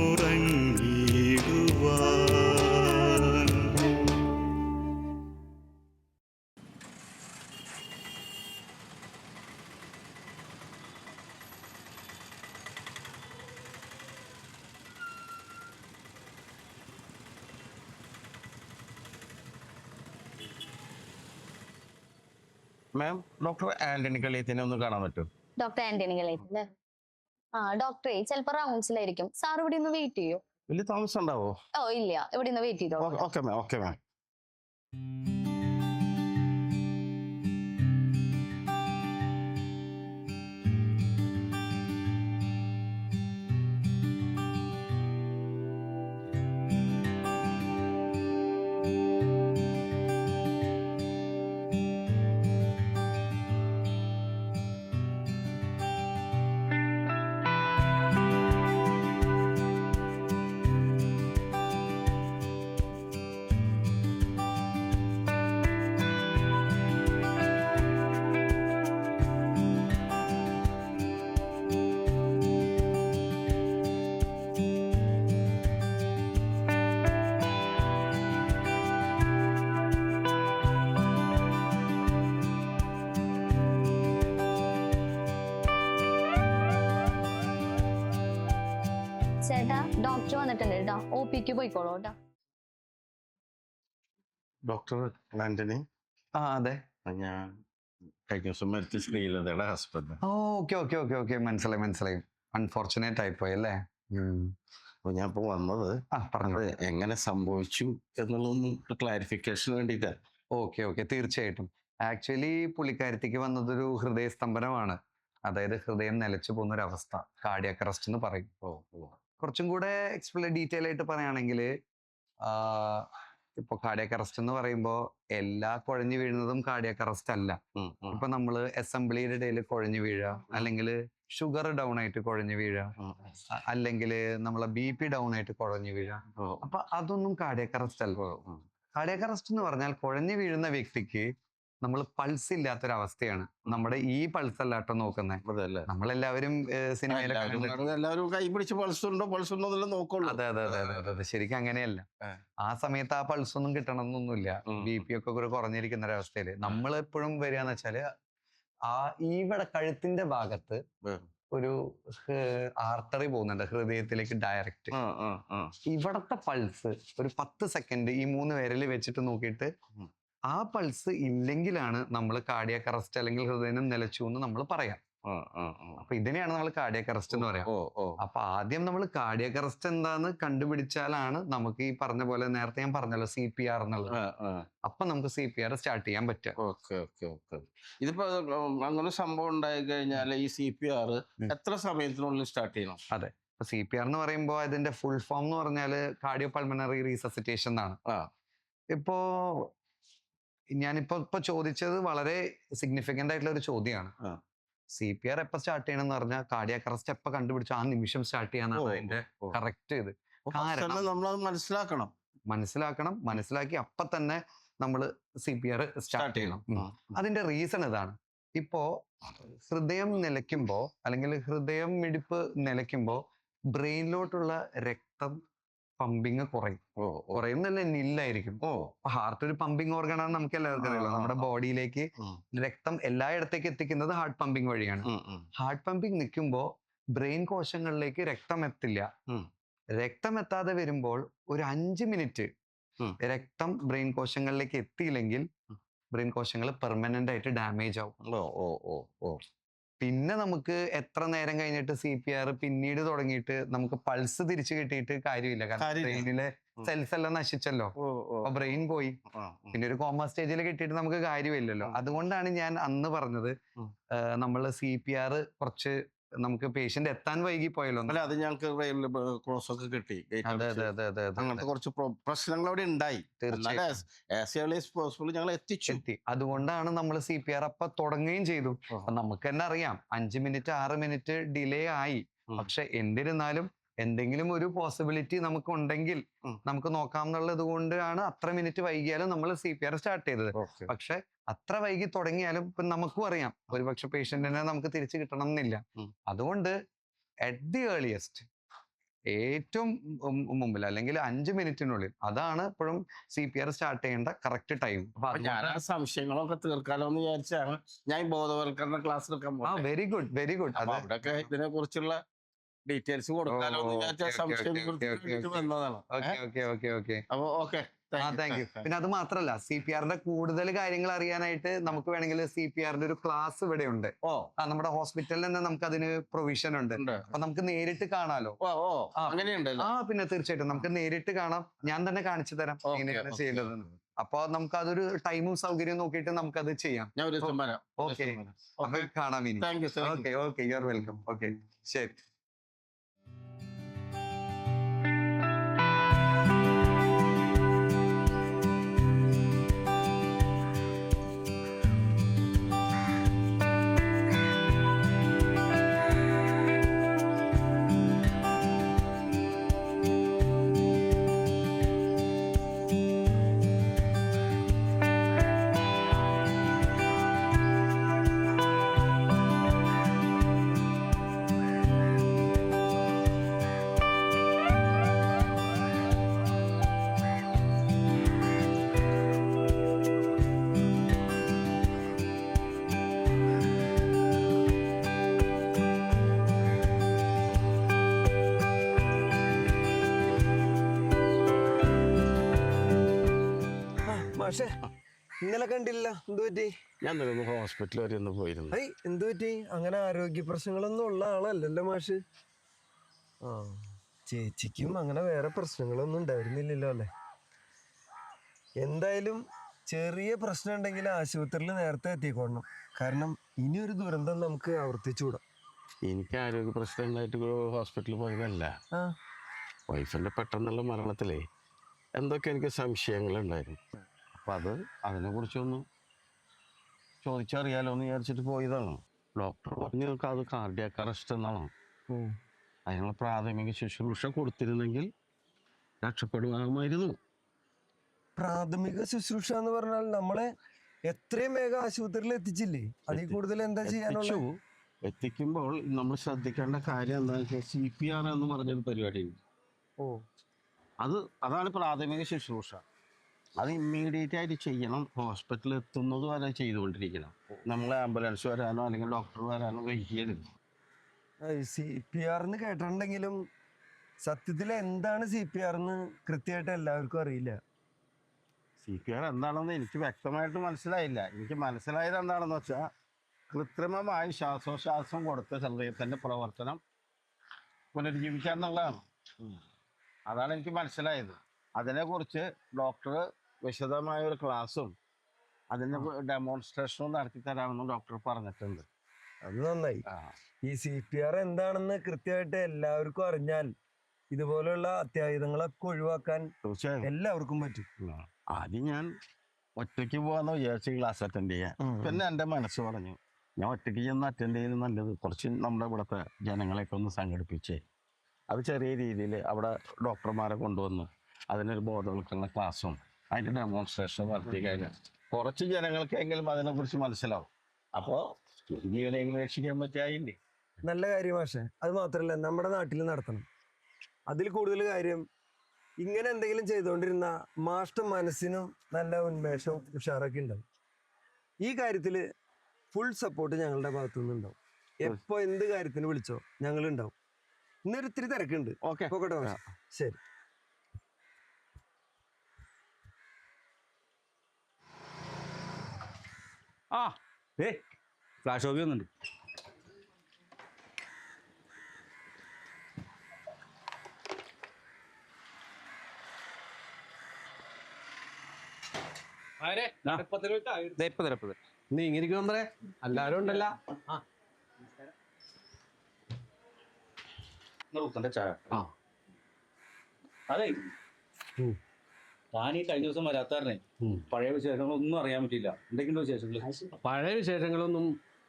മാം ഡോക്ടർ ആന്റണി കളിയത്തിനെ ഒന്ന് കാണാൻ പറ്റും? ഡോക്ടർ ആന്റണി കളയത്തില്ലേ? ആ ഡോക്ടറെ ചിലപ്പോ റൗണ്ട്സിലായിരിക്കും. സാർ ഇവിടെ നിന്ന് വെയിറ്റ് ചെയ്യോ? വലിയ താമസം ഉണ്ടാവോ? ഓ ഇല്ല, ഇവിടെ നിന്ന് വെയിറ്റ് ചെയ്തോ. Okay ma'am, okay ma'am. ചേട്ടാ ഡോക്ടർ വന്നിട്ടുണ്ട് കേട്ടോ. OPക്ക് പോയിക്കോളൂ കേട്ടോ. Doctor Antony? ആ അതെ. ഞാൻ കഴിഞ്ഞ ദിവസം മരിച്ച ശ്രീലതയുടെ husband. Okay okay okay okay മനസ്സിലായി മനസ്സിലായി. അൺഫോർച്ചുനേറ്റ് ആയിപ്പോയി അല്ലേ? അപ്പൊ ഞാൻ ഇപ്പൊ വന്നത് പറഞ്ഞത് എങ്ങനെ സംഭവിച്ചു എന്നുള്ളതൊന്നും ക്ലാരിഫിക്കേഷന് വേണ്ടിയിട്ടാണ്. ഓക്കെ ഓക്കെ തീർച്ചയായിട്ടും. ആക്ച്വലി പുള്ളിക്കാരത്തിക്ക് വന്നതൊരു ഹൃദയസ്തംഭനമാണ്. അതായത് ഹൃദയം നിലച്ചു പോകുന്ന ഒരു അവസ്ഥ, കാർഡിയാക് അറസ്റ്റ് എന്ന് പറയും. കുറച്ചും കൂടെ ഡീറ്റെയിൽ ആയിട്ട് പറയുകയാണെങ്കിൽ ഇപ്പൊ കാർഡിയാക് അറസ്റ്റ് എന്ന് പറയുമ്പോൾ എല്ലാ കുഴഞ്ഞു വീഴുന്നതും കാർഡിയാക് അറസ്റ്റ് അല്ല. ഇപ്പൊ നമ്മള് അസംബ്ലിയുടെ ഇടയിൽ കുഴഞ്ഞു വീഴുക, അല്ലെങ്കിൽ ഷുഗർ ഡൗൺ ആയിട്ട് കുഴഞ്ഞു വീഴുക, അല്ലെങ്കിൽ നമ്മളെ BP ഡൗൺ ആയിട്ട് കുഴഞ്ഞു വീഴുക. അപ്പൊ അതൊന്നും കാർഡിയാക് അറസ്റ്റ് അല്ല. കാർഡിയാക് അറസ്റ്റ് എന്ന് പറഞ്ഞാൽ കുഴഞ്ഞു വീഴുന്ന വ്യക്തിക്ക് നമ്മൾ പൾസ് ഇല്ലാത്തൊരവസ്ഥയാണ്. നമ്മുടെ ഈ പൾസ് അല്ലാട്ടോ നോക്കുന്നത്. നമ്മളെല്ലാവരും എല്ലാവരും കൈ പിടിച്ച് പൾസ് ഉണ്ടോ പൾസ് ഉണ്ടോ എന്നെല്ലാം നോക്കുള്ളൂ. അതെ അതെ അതെ അതെ അതെ ശരിക്കും അങ്ങനെയല്ല. ആ സമയത്ത് ആ പൾസ് ഒന്നും കിട്ടണമെന്നൊന്നുമില്ല. BP ഒക്കെ ഒരു കുറഞ്ഞിരിക്കുന്ന ഒരവസ്ഥയില് നമ്മൾ എപ്പോഴും വരികയെന്ന് വെച്ചാല് ഇവിടെ കഴുത്തിന്റെ ഭാഗത്ത് ഒരു ആർട്ടറി പോകുന്നുണ്ട് ഹൃദയത്തിലേക്ക് ഡയറക്റ്റ്. ഇവിടത്തെ പൾസ് ഒരു 10 സെക്കൻഡ് ഈ 3 വിരൽ വെച്ചിട്ട് നോക്കിയിട്ട് ആ പൾസ് ഇല്ലെങ്കിലാണ് നമ്മൾ കാർഡിയാക് അറസ്റ്റ് അല്ലെങ്കിൽ ഹൃദയം നിലച്ചു എന്ന് നമ്മൾ പറയാം. അപ്പൊ ഇതിനെയാണ് നമ്മൾ കാർഡിയാക് അറസ്റ്റ് എന്ന് പറയാം. അപ്പൊ ആദ്യം നമ്മൾ കാർഡിയാക് അറസ്റ്റ് എന്താന്ന് കണ്ടുപിടിച്ചാലാണ് നമുക്ക് ഈ പറഞ്ഞ പോലെ നേരത്തെ ഞാൻ പറഞ്ഞല്ലോ CPR എന്നുള്ളത്. അപ്പൊ നമുക്ക് CPR സ്റ്റാർട്ട് ചെയ്യാൻ പറ്റുക. ഇതിപ്പോ അങ്ങനെ സംഭവം ഉണ്ടായി കഴിഞ്ഞാൽ ഈ CPR എത്ര സമയത്തിനുള്ളിൽ സ്റ്റാർട്ട് ചെയ്യണം? അതെ, CPR എന്ന് പറയുമ്പോൾ അതിന്റെ ഫുൾ ഫോം എന്ന് പറഞ്ഞാല് കാർഡിയോ പൾമണറി റീസസിറ്റേഷൻ എന്നാണ്. ഇപ്പോ ഞാനിപ്പോ ചോദിച്ചത് വളരെ സിഗ്നിഫിക്കന്റ് ആയിട്ടുള്ള ഒരു ചോദ്യമാണ്. CPR എപ്പോ സ്റ്റാർട്ട് ചെയ്യണമെന്ന് പറഞ്ഞാൽ കാർഡിയാക് അറസ്റ്റ് എപ്പോ കണ്ടുപിടിച്ചു ആ നിമിഷം സ്റ്റാർട്ട് ചെയ്യാനാണ് അതിന്റെ കറക്റ്റ് ഇത്. നമ്മൾ മനസ്സിലാക്കണം. മനസ്സിലാക്കണം. മനസ്സിലാക്കി അപ്പം തന്നെ നമ്മൾ CPR സ്റ്റാർട്ട് ചെയ്യണം. അതിന്റെ റീസൺ ഇതാണ്. ഇപ്പോ ഹൃദയം നിലയ്ക്കുമ്പോൾ അല്ലെങ്കിൽ ഹൃദയം മിടിപ്പ് നിലയ്ക്കുമ്പോൾ ബ്രെയിനിലോട്ടുള്ള രക്തം പമ്പിങ് കുറയും. കുറയുന്നല്ല, നില്ലായിരിക്കും. ഹാർട്ട് ഒരു പമ്പിങ് ഓർഗൻ ആണ്, നമുക്ക് എല്ലാവർക്കും അറിയാലോ. നമ്മുടെ ബോഡിയിലേക്ക് രക്തം എല്ലായിടത്തേക്ക് എത്തിക്കുന്നത് ഹാർട്ട് പമ്പിങ് വഴിയാണ്. ഹാർട്ട് പമ്പിങ് നിൽക്കുമ്പോൾ ബ്രെയിൻ കോശങ്ങളിലേക്ക് രക്തം എത്തില്ല. രക്തം എത്താതെ വരുമ്പോൾ ഒരു 5 മിനിറ്റ് രക്തം ബ്രെയിൻ കോശങ്ങളിലേക്ക് എത്തിയില്ലെങ്കിൽ ബ്രെയിൻ കോശങ്ങൾ പെർമനന്റ് ആയിട്ട് ഡാമേജ് ആവും. പിന്നെ നമുക്ക് എത്ര നേരം കഴിഞ്ഞിട്ട് CPR പിന്നീട് തുടങ്ങിയിട്ട് നമുക്ക് പൾസ് തിരിച്ചു കിട്ടിയിട്ട് കാര്യമില്ല. കാരണം ബ്രെയിനിലെ സെൽസ് എല്ലാം നശിച്ചല്ലോ, അപ്പൊ ബ്രെയിൻ പോയി. പിന്നെ ഒരു കോമ സ്റ്റേജിൽ കിട്ടിയിട്ട് നമുക്ക് കാര്യമില്ലല്ലോ. അതുകൊണ്ടാണ് ഞാൻ അന്ന് പറഞ്ഞത് നമ്മൾ CPR കുറച്ച് നമുക്ക് പേഷ്യന്റ് എത്താൻ വൈകി പോയല്ലോ. അത് ഞങ്ങൾക്ക് ക്ലോസ് ഒക്കെ കിട്ടി. അങ്ങനത്തെ കുറച്ച് പ്രശ്നങ്ങൾ അവിടെ ഉണ്ടായി. ഞങ്ങൾ എത്തി. അതുകൊണ്ടാണ് നമ്മൾ CPR അപ്പൊ തുടങ്ങുകയും ചെയ്തു. അപ്പൊ നമുക്ക് തന്നെ അറിയാം 5 മിനിറ്റ് 6 മിനിറ്റ് ഡിലേ ആയി. പക്ഷെ എന്നിരുന്നാലും എന്തെങ്കിലും ഒരു പോസിബിലിറ്റി നമുക്ക് ഉണ്ടെങ്കിൽ നമുക്ക് നോക്കാം എന്നുള്ളത് കൊണ്ടാണ് അത്ര മിനിറ്റ് വൈകിയാലും നമ്മൾ CPR സ്റ്റാർട്ട് ചെയ്തത്. പക്ഷെ അത്ര വൈകി തുടങ്ങിയാലും ഇപ്പൊ നമുക്കും അറിയാം ഒരുപക്ഷെ പേഷ്യന്റിനെ നമുക്ക് തിരിച്ചു കിട്ടണം എന്നില്ല. അതുകൊണ്ട് അറ്റ് ദി ഏർലിയസ്റ്റ് ഏറ്റവും മുമ്പിൽ അല്ലെങ്കിൽ 5 മിനിറ്റിനുള്ളിൽ അതാണ് ഇപ്പോഴും CPR സ്റ്റാർട്ട് ചെയ്യേണ്ട കറക്റ്റ് ടൈം. ഞാൻ സംശയങ്ങളൊക്കെ തീർക്കാലോ എന്ന് വിചാരിച്ചാണ് ഞാൻ ബോധവൽക്കരണ ക്ലാസ് എടുക്കാൻ പോകുന്നത്. Very good, very good. അവിടെയൊക്കെ ഇതിനെ കുറിച്ചുള്ള ഡീറ്റെയിൽസ് കൊടുക്കാലോ എന്ന് വിചാരിച്ച സംശയം വന്നതാണ്. അപ്പൊ ഓക്കെ, താങ്ക് യു. പിന്നെ അത് മാത്രല്ല, CPRന്റെ കൂടുതൽ കാര്യങ്ങൾ അറിയാനായിട്ട് നമുക്ക് വേണമെങ്കിൽ CPRന്റെ ഒരു ക്ലാസ് ഇവിടെ ഉണ്ട്. നമ്മുടെ ഹോസ്പിറ്റലിൽ തന്നെ നമുക്ക് അതിന് പ്രൊവിഷൻ ഉണ്ട്. അപ്പൊ നമുക്ക് നേരിട്ട് കാണാലോ. പിന്നെ തീർച്ചയായിട്ടും നമുക്ക് നേരിട്ട് കാണാം. ഞാൻ തന്നെ കാണിച്ചു തരാം എങ്ങനെയാണ് ചെയ്യേണ്ടതെന്ന്. അപ്പൊ നമുക്ക് അതൊരു ടൈമും സൗകര്യവും നോക്കിയിട്ട് നമുക്കത് ചെയ്യാം. ഓക്കെ, അപ്പൊ കാണാം ഇനി. Okay, you are welcome. Okay, ശരി. പക്ഷേ ഇന്നലെ കണ്ടില്ല, എന്തു പറ്റി? ഞാൻ ഹോസ്പിറ്റൽ വരെ ഒന്ന് പോയിരുന്നു. എന്തു പറ്റി? അങ്ങനെ ആരോഗ്യ പ്രശ്നങ്ങളൊന്നും ഉള്ള ആളല്ലല്ലോ മാഷ്. ചേച്ചിക്കും അങ്ങനെ വേറെ പ്രശ്നങ്ങളൊന്നും ഉണ്ടായിരുന്നില്ലല്ലോ അല്ലേ? എന്തായാലും ചെറിയ പ്രശ്നം ഉണ്ടെങ്കിൽ ആശുപത്രിയിൽ നേരത്തെ എത്തിക്കൊള്ളണം. കാരണം ഇനിയൊരു ദുരന്തം നമുക്ക് ആവർത്തിച്ചുകൂടാ. എനിക്ക് ആരോഗ്യ പ്രശ്നം ഉണ്ടായിട്ട് ഹോസ്പിറ്റലിൽ പോയതല്ല. വൈഫിന്റെ പെട്ടെന്നുള്ള മരണത്തിലേ എന്തൊക്കെ എനിക്ക് സംശയങ്ങളുണ്ടായിരുന്നു. അപ്പം അതിനെ കുറിച്ചൊന്ന് ചോദിച്ചറിയാലോ എന്ന് വിചാരിച്ചിട്ട് പോയതാണ്. ഡോക്ടർ പറഞ്ഞു അത് കാർഡിയാക് അറസ്റ്റ് എന്നാണ്. അതിനുള്ള പ്രാഥമിക ശുശ്രൂഷ കൊടുത്തിരുന്നെങ്കിൽ രക്ഷപ്പെടുമായിരുന്നു. പ്രാഥമിക ശുശ്രൂഷ എന്ന് പറഞ്ഞാൽ നമ്മളെ എത്രയും വേഗം ആശുപത്രിയിൽ എത്തിച്ചില്ലേ? അതിൽ കൂടുതൽ എന്താ ചെയ്യാനുള്ളത്? എത്തിക്കുമ്പോൾ നമ്മൾ ശ്രദ്ധിക്കേണ്ട കാര്യം എന്താണെന്ന് വെച്ചാൽ CPR എന്ന് പറഞ്ഞൊരു പരിപാടിയുണ്ട്. അതാണ് പ്രാഥമിക ശുശ്രൂഷ. അത് ഇമ്മീഡിയറ്റ് ആയിട്ട് ചെയ്യണം. ഹോസ്പിറ്റലിൽ എത്തുന്നത് വരെ ചെയ്തുകൊണ്ടിരിക്കണം. നമ്മൾ ആംബുലൻസ് വരാനോ അല്ലെങ്കിൽ ഡോക്ടർ വരാനോ വൈകിയരുത്. CPR എന്ന് കേട്ടിട്ടുണ്ടെങ്കിലും സത്യത്തിൽ എന്താണ് CPR എന്ന് കൃത്യമായിട്ട് എല്ലാവർക്കും അറിയില്ല. CPR എന്താണെന്ന് എനിക്ക് വ്യക്തമായിട്ട് മനസ്സിലായില്ല. എനിക്ക് മനസ്സിലായത് എന്താണെന്ന് വെച്ചാൽ കൃത്രിമമായി ശ്വാസോച്ഛ്വാസം കൊടുത്ത് ഹൃദയത്തിൻ്റെ പ്രവർത്തനം പുനരുജ്ജീവിക്കുക എന്നുള്ളതാണ്. അതാണ് എനിക്ക് മനസ്സിലായത്. അതിനെക്കുറിച്ച് ഡോക്ടർ വിശദമായ ഒരു ക്ലാസ്സും അതിൻ്റെ ഡെമോൺസ്ട്രേഷനും നടത്തി തരാമെന്ന് ഡോക്ടർ പറഞ്ഞിട്ടുണ്ട്. അത് നന്നായി. ഈ CPR എന്താണെന്ന് കൃത്യമായിട്ട് എല്ലാവർക്കും അറിഞ്ഞാൽ ഇതുപോലെയുള്ള അത്യാഹിതങ്ങളൊക്കെ ഒഴിവാക്കാൻ എല്ലാവർക്കും പറ്റും. ആദ്യം ഞാൻ ഒറ്റയ്ക്ക് പോകാന്ന് വിചാരിച്ച ക്ലാസ് അറ്റൻഡ് ചെയ്യാൻ. പിന്നെ എൻ്റെ മനസ്സ് പറഞ്ഞു ഞാൻ ഒറ്റയ്ക്ക് ചെന്ന് അറ്റൻഡ് ചെയ്യുന്നത് നല്ലത്. കുറച്ച് നമ്മുടെ ഇവിടുത്തെ ജനങ്ങളെയൊക്കെ ഒന്ന് സംഘടിപ്പിച്ചേ. അത് ചെറിയ രീതിയിൽ അവിടെ ഡോക്ടർമാരെ കൊണ്ടുവന്ന് അതിനൊരു ബോധവൽക്കരണ ക്ലാസ്സും അതിൻ്റെ ഡെമോൺസ്ട്രേഷൻ നടത്തി കഴിഞ്ഞാൽ കുറച്ച് ജനങ്ങൾക്കെങ്കിലും അതിനെക്കുറിച്ച് മനസ്സിലാവും. അപ്പോൾ ജീവനെങ്കിലും രക്ഷിക്കാൻ പറ്റിയായില്ലേ? നല്ല കാര്യം മാഷെ. അത് മാത്രമല്ല നമ്മുടെ നാട്ടിൽ നടത്തണം. അതിൽ കൂടുതൽ കാര്യം ഇങ്ങനെ എന്തെങ്കിലും ചെയ്തുകൊണ്ടിരുന്ന മാഷ്ട മനസ്സിനും നല്ല ഉന്മേഷവും ഉഷാറൊക്കെ ഉണ്ടാവും. ഈ കാര്യത്തിൽ ഫുൾ സപ്പോർട്ട് ഞങ്ങളുടെ ഭാഗത്തു നിന്നുണ്ടാവും. എപ്പോ എന്ത് കാര്യത്തിന് വിളിച്ചോ ഞങ്ങളുണ്ടാവും. ഇന്നൊരു ഇത്തിരി തിരക്കുണ്ട്. ഓക്കെ, പോകട്ടെ മാഷെ. ശരി. ആ ഫ്ലാഷ് ഓഫ് വന്നുണ്ട്. നീ ഇങ്ങനെ എല്ലാരും ഉണ്ടല്ല. ചായ. അതെ, താൻ ഈ കഴിഞ്ഞ ദിവസം വരാത്താരനെ പഴയ വിശേഷങ്ങളൊന്നും അറിയാൻ പറ്റില്ല. എന്തൊക്കെയുണ്ടോ വിശേഷങ്ങൾ? പഴയ വിശേഷങ്ങളൊന്നും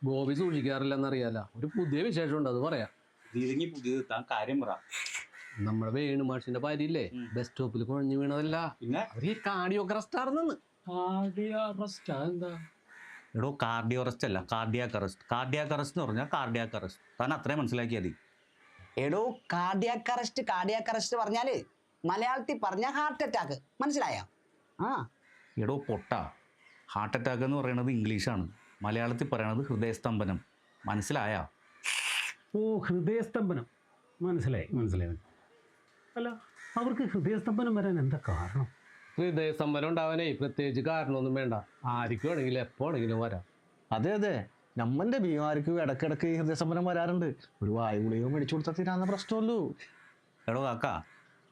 ഗോപി സൂക്ഷിക്കാറില്ലെന്നറിയാല. ഒരു പുതിയ വിശേഷമുണ്ട്, അത് പറയാം. പുതിയത് താൻ കാര്യം പറ. നമ്മുടെ വേണുമാഷിന്റെ ഭാര്യയില്ലേ ബസ് സ്റ്റോപ്പിൽ കുഴഞ്ഞു വീണതല്ല, പിന്നെ അവര് കാർഡിയോക്ക് അറസ്റ്റ് ആണെന്ന്. എന്താ എടോ, കാർഡിയോ അറസ്റ്റ് അല്ല, കാർഡിയാക് അറസ്റ്റ്. കാർഡിയാക് അറസ്റ്റ് എന്ന് പറഞ്ഞാൽ കാർഡിയാക് അറസ്റ്റ്. താൻ അത്രയും മനസ്സിലാക്കിയാൽ മതി. എടോ, കാർഡിയാക് അറസ്റ്റ് പറഞ്ഞാല് മലയാളത്തിൽ പറഞ്ഞ ഹാർട്ട് അറ്റാക്ക്, മനസ്സിലായോ? എടോ പൊട്ട, ഹാർട്ട് അറ്റാക്ക് എന്ന് പറയുന്നത് ഇംഗ്ലീഷാണ്. മലയാളത്തിൽ പറയണത് ഹൃദയസ്തംഭനം. മനസ്സിലായോ? ഓ, ഹൃദയസ്തംഭനം. മനസ്സിലായി. അല്ല, അവർക്ക് ഹൃദയസ്തംഭനം വരാൻ എന്താ കാരണം? ഹൃദയസ്തംഭനം ഉണ്ടാവാനേ പ്രത്യേകിച്ച് കാരണമൊന്നും വേണ്ട. ആർക്കും വേണമെങ്കിലും എപ്പോ വേണമെങ്കിലും വരാം. അതെ, നമ്മന്റെ ഭീമാർക്ക് ഇടക്കിടക്ക് ഈ ഹൃദയസ്തംഭനം വരാറുണ്ട്. ഒരു വായുഗുളികയും മേടിച്ചു കൊടുത്താൽ തീരാവുന്ന പ്രശ്നമുള്ളൂ. എടോ കാക്ക,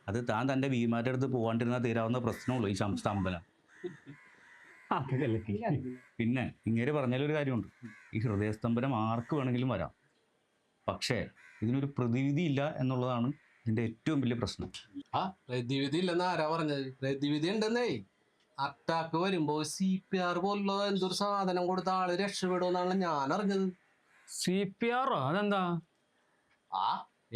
അത് താൻ തൻ്റെ ഭീമാരുടെ അടുത്ത് പോകാണ്ടിരുന്നാൽ തീരാവുന്ന പ്രശ്നമുള്ളൂ ഈ സ്തംഭനം. പിന്നെ ഇങ്ങനെ പറഞ്ഞാലൊരു കാര്യമുണ്ട്, ഈ ഹൃദയസ്തംഭനം ആർക്ക് വേണമെങ്കിലും വരാം. പക്ഷേ ഇതിനൊരു പ്രതിവിധി ഇല്ല എന്നുള്ളതാണ് ഇതിൻ്റെ ഏറ്റവും വലിയ പ്രശ്നം. പ്രതിവിധി ഇല്ലെന്ന് ആരാ പറഞ്ഞത്? പ്രതിവിധി ഉണ്ടെന്നേ. അറ്റാക്ക് വരുമ്പോ CPR പോലുള്ള എന്തൊരു സാധനം കൊടുത്ത ആള് രക്ഷപ്പെടുമെന്നാണ് ഞാൻ അറിഞ്ഞത്. CPR അതെന്താ?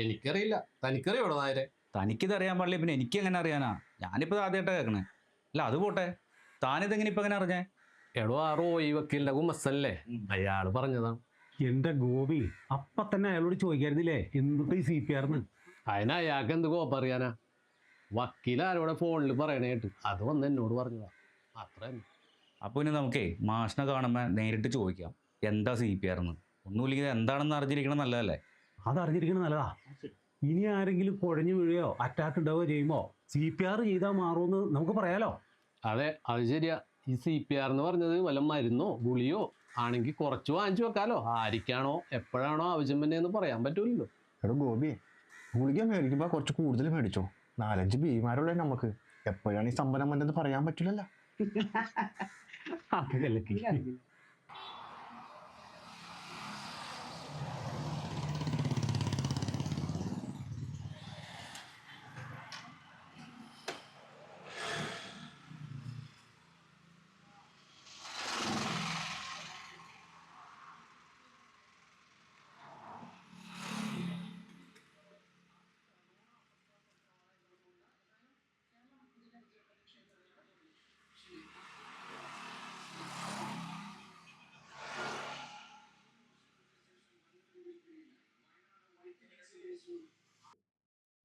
എനിക്കറിയില്ല, തനിക്കറിയോടോ നായരെ? തനിക്കിത് അറിയാൻ പാടില്ല, പിന്നെ എനിക്ക് എങ്ങനെ അറിയാനാ? ഞാനിപ്പോൾ ആദ്യമായിട്ടാണ് കേൾക്കണേ. അല്ല അത് പോട്ടെ, താനിതെങ്ങനെ ഇപ്പം എങ്ങനെ അറിഞ്ഞേ? എടോ, ആ റോയി വക്കീലിന്റെ കുമ്മസല്ലേ, അയാള് പറഞ്ഞതാണ്. എന്റെ ഗോപി, അപ്പൊ തന്നെ അയാളോട് ചോദിക്കായിരുന്നില്ലേ എന്തൊക്കെ ഈ CPR? അതിന് അയാൾക്ക് എന്ത് കോപ്പം അറിയാനാ? വക്കീൽ ആരോടെ ഫോണിൽ പറയണേട്ട് അത് വന്ന് എന്നോട് പറഞ്ഞതാ, അത്ര തന്നെ. അപ്പോൾ ഇനി നമുക്കേ മാഷിനെ കാണുമ്പോൾ നേരിട്ട് ചോദിക്കാം എന്താ CPR എന്ന്. ഒന്നുമില്ലെങ്കിൽ എന്താണെന്ന് അറിഞ്ഞിരിക്കണം, നല്ലതല്ലേ? അതറിഞ്ഞിരിക്കണം നല്ലതാ. ഇനി ആരെങ്കിലും കുഴഞ്ഞു വീഴുകയോ അറ്റാക്ക് ഉണ്ടാവുകയോ ചെയ്യുമ്പോൾ CPR ചെയ്താൽ മാറുമെന്ന് നമുക്ക് പറയാലോ. അതെ, അത് ശരിയാ. ഈ CPR എന്ന് പറഞ്ഞത് വല്ല മരുന്നോ ഗുളിയോ ആണെങ്കിൽ കുറച്ച് വാങ്ങിച്ചു വെക്കാലോ. ആരിക്കാണോ എപ്പോഴാണോ ആവശ്യം തന്നെ പറയാൻ പറ്റൂലല്ലോ. എടോ ഗോപി, ഗുളിക മേടിക്കുമ്പോൾ കുറച്ച് കൂടുതൽ മേടിച്ചോ. 4-5 ഭീമാരുള്ള നമുക്ക് എപ്പോഴാണ് ഈ സ്തംഭനം വന്നെന്ന് പറയാൻ പറ്റില്ലല്ലോ.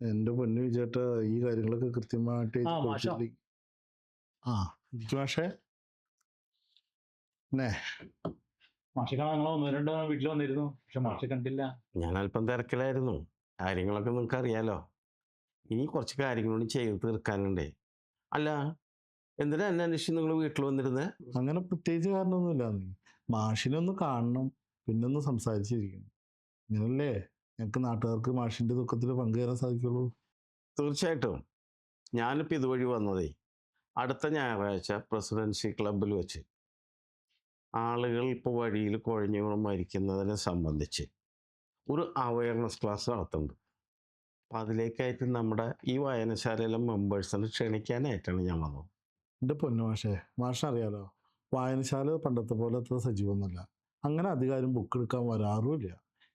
എന്റെ പൊന്നു ചേട്ടാ, ഈ കാര്യങ്ങളൊക്കെ കൃത്യമായിട്ട് മാഷേ വീട്ടിൽ വന്നിരുന്നു, പക്ഷെ മാഷെ കണ്ടില്ല. ഞാൻ അല്പം തിരക്കിലായിരുന്നു. കാര്യങ്ങളൊക്കെ നിങ്ങൾക്ക് അറിയാലോ. ഇനി കുറച്ച് കാര്യങ്ങളോട് ചെയ്ത് തീർക്കാനുണ്ടേ. അല്ല, എന്തിനാ എന്നെ അന്വേഷിച്ച് നിങ്ങൾ വീട്ടിൽ വന്നിരുന്നേ? അങ്ങനെ പ്രത്യേകിച്ച് കാരണമൊന്നുമില്ല. മാഷിനൊന്ന് കാണണം, പിന്നെ ഒന്ന് സംസാരിച്ചിരിക്കണം. ഇങ്ങനല്ലേ ഞങ്ങൾക്ക് നാട്ടുകാർക്ക് മാഷിന്റെ ദുഃഖത്തിൽ പങ്കുചേരാൻ സാധിക്കുള്ളൂ. തീർച്ചയായിട്ടും. ഞാനിപ്പോൾ ഇതുവഴി വന്നതേ അടുത്ത ഞായറാഴ്ച പ്രസിഡൻസി ക്ലബിൽ വെച്ച് ആളുകൾ ഇപ്പോൾ വഴിയിൽ കുഴഞ്ഞു വീണ് മരിക്കുന്നതിനെ സംബന്ധിച്ച് ഒരു അവയർനെസ് ക്ലാസ് നടത്തുന്നുണ്ട്. അപ്പം അതിലേക്കായിട്ട് നമ്മുടെ ഈ വായനശാലയിലെ മെമ്പേഴ്സിനെ ക്ഷണിക്കാനായിട്ടാണ് ഞാൻ വന്നത്. എൻ്റെ പൊന്നു മാഷിനറിയാലോ, വായനശാല പണ്ടത്തെ പോലെ അത്ര സജീവമൊന്നുമില്ല. അങ്ങനെ അധികാരം ബുക്ക് എടുക്കാൻ വരാറുമില്ല.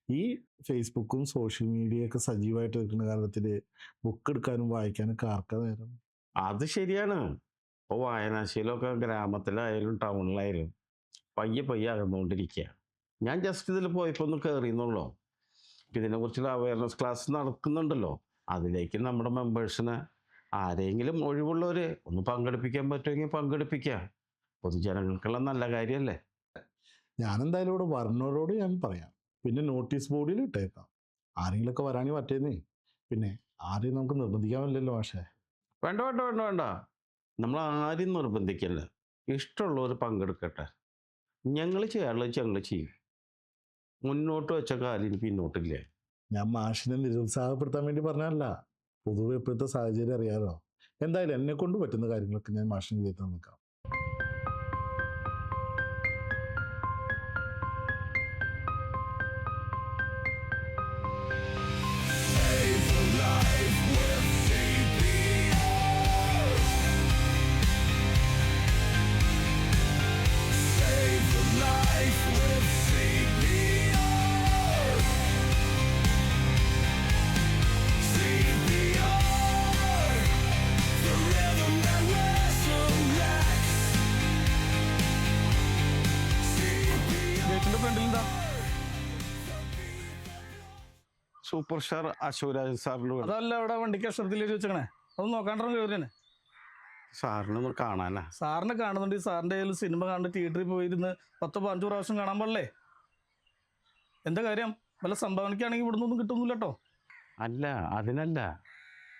ഈ ഫേസ്ബുക്കും സോഷ്യൽ മീഡിയയൊക്കെ സജീവമായിട്ട് നിൽക്കുന്ന കാലത്തിൽ ബുക്ക് എടുക്കാനും വായിക്കാനൊക്കെ ആർക്കാ നേരം? അത് ശരിയാണ്. ഇപ്പോൾ വായനാശീലമൊക്കെ ഗ്രാമത്തിലായാലും ടൗണിലായാലും പയ്യെ പയ്യെ അകന്നുകൊണ്ടിരിക്കുക. ഞാൻ ജസ്റ്റ് ഇതിൽ പോയപ്പോൾ ഒന്ന് കയറിയെന്നുള്ളൂ. ഇതിനെക്കുറിച്ചുള്ള അവയർനെസ് ക്ലാസ് നടക്കുന്നുണ്ടല്ലോ, അതിലേക്ക് നമ്മുടെ മെമ്പേഴ്സിനെ ആരെങ്കിലും ഒഴിവുള്ളവർ ഒന്ന് പങ്കെടുപ്പിക്കാൻ പറ്റുമെങ്കിൽ പങ്കെടുപ്പിക്കാം. പൊതുജനങ്ങൾക്കുള്ള നല്ല കാര്യമല്ലേ. ഞാനെന്തായാലും ഇവിടെ വരണവരോട് ഞാൻ പറയാം, പിന്നെ നോട്ടീസ് ബോർഡിൽ ഇട്ടേക്കാം. ആരെങ്കിലുമൊക്കെ വരാണെങ്കിൽ പറ്റേന്നേ. പിന്നെ ആരെയും നമുക്ക് നിർബന്ധിക്കാൻ പറ്റില്ലല്ലോ പക്ഷേ. വേണ്ട വേണ്ട വേണ്ട വേണ്ട, നമ്മൾ ആരും നിർബന്ധിക്കില്ല. ഇഷ്ടമുള്ളവർ പങ്കെടുക്കട്ടെ. ഞങ്ങൾ ചെയ്യാനുള്ളത് ഞങ്ങൾ ചെയ്യും. മുന്നോട്ട് വെച്ച കാര്യം പിന്നോട്ടില്ല. ഞാൻ മാഷിനെ നിരുത്സാഹപ്പെടുത്താൻ വേണ്ടി പറഞ്ഞല്ല, പൊതുവെ ഇപ്പോഴത്തെ സാഹചര്യം അറിയാലോ. എന്തായാലും എന്നെ കൊണ്ട് പറ്റുന്ന കാര്യങ്ങളൊക്കെ ഞാൻ മാഷിന് ചെയ്ത് നിൽക്കാം. സൂപ്പർ സ്റ്റാർ അശോകരാജ് സാറിന് അതല്ല അവിടെ വണ്ടിക്ക് അക്ഷരത്തിൽ വെച്ചേക്കണേ, അത് നോക്കാണ്ടോ കയറിയാണ്. സാറിനൊന്ന് കാണാനാ. സാറിനെ കാണുന്നുണ്ട്. സാറിൻ്റെ കയ്യിൽ സിനിമ കാണുന്ന തിയേറ്ററിൽ പോയിരുന്ന് 10-15 പ്രാവശ്യം കാണാൻ പാടില്ലേ? എന്താ കാര്യം? വല്ല സംഭാവനയ്ക്കാണെങ്കിൽ ഇവിടുന്ന് ഒന്നും കിട്ടുന്നില്ല കേട്ടോ. അല്ല, അതിനല്ല,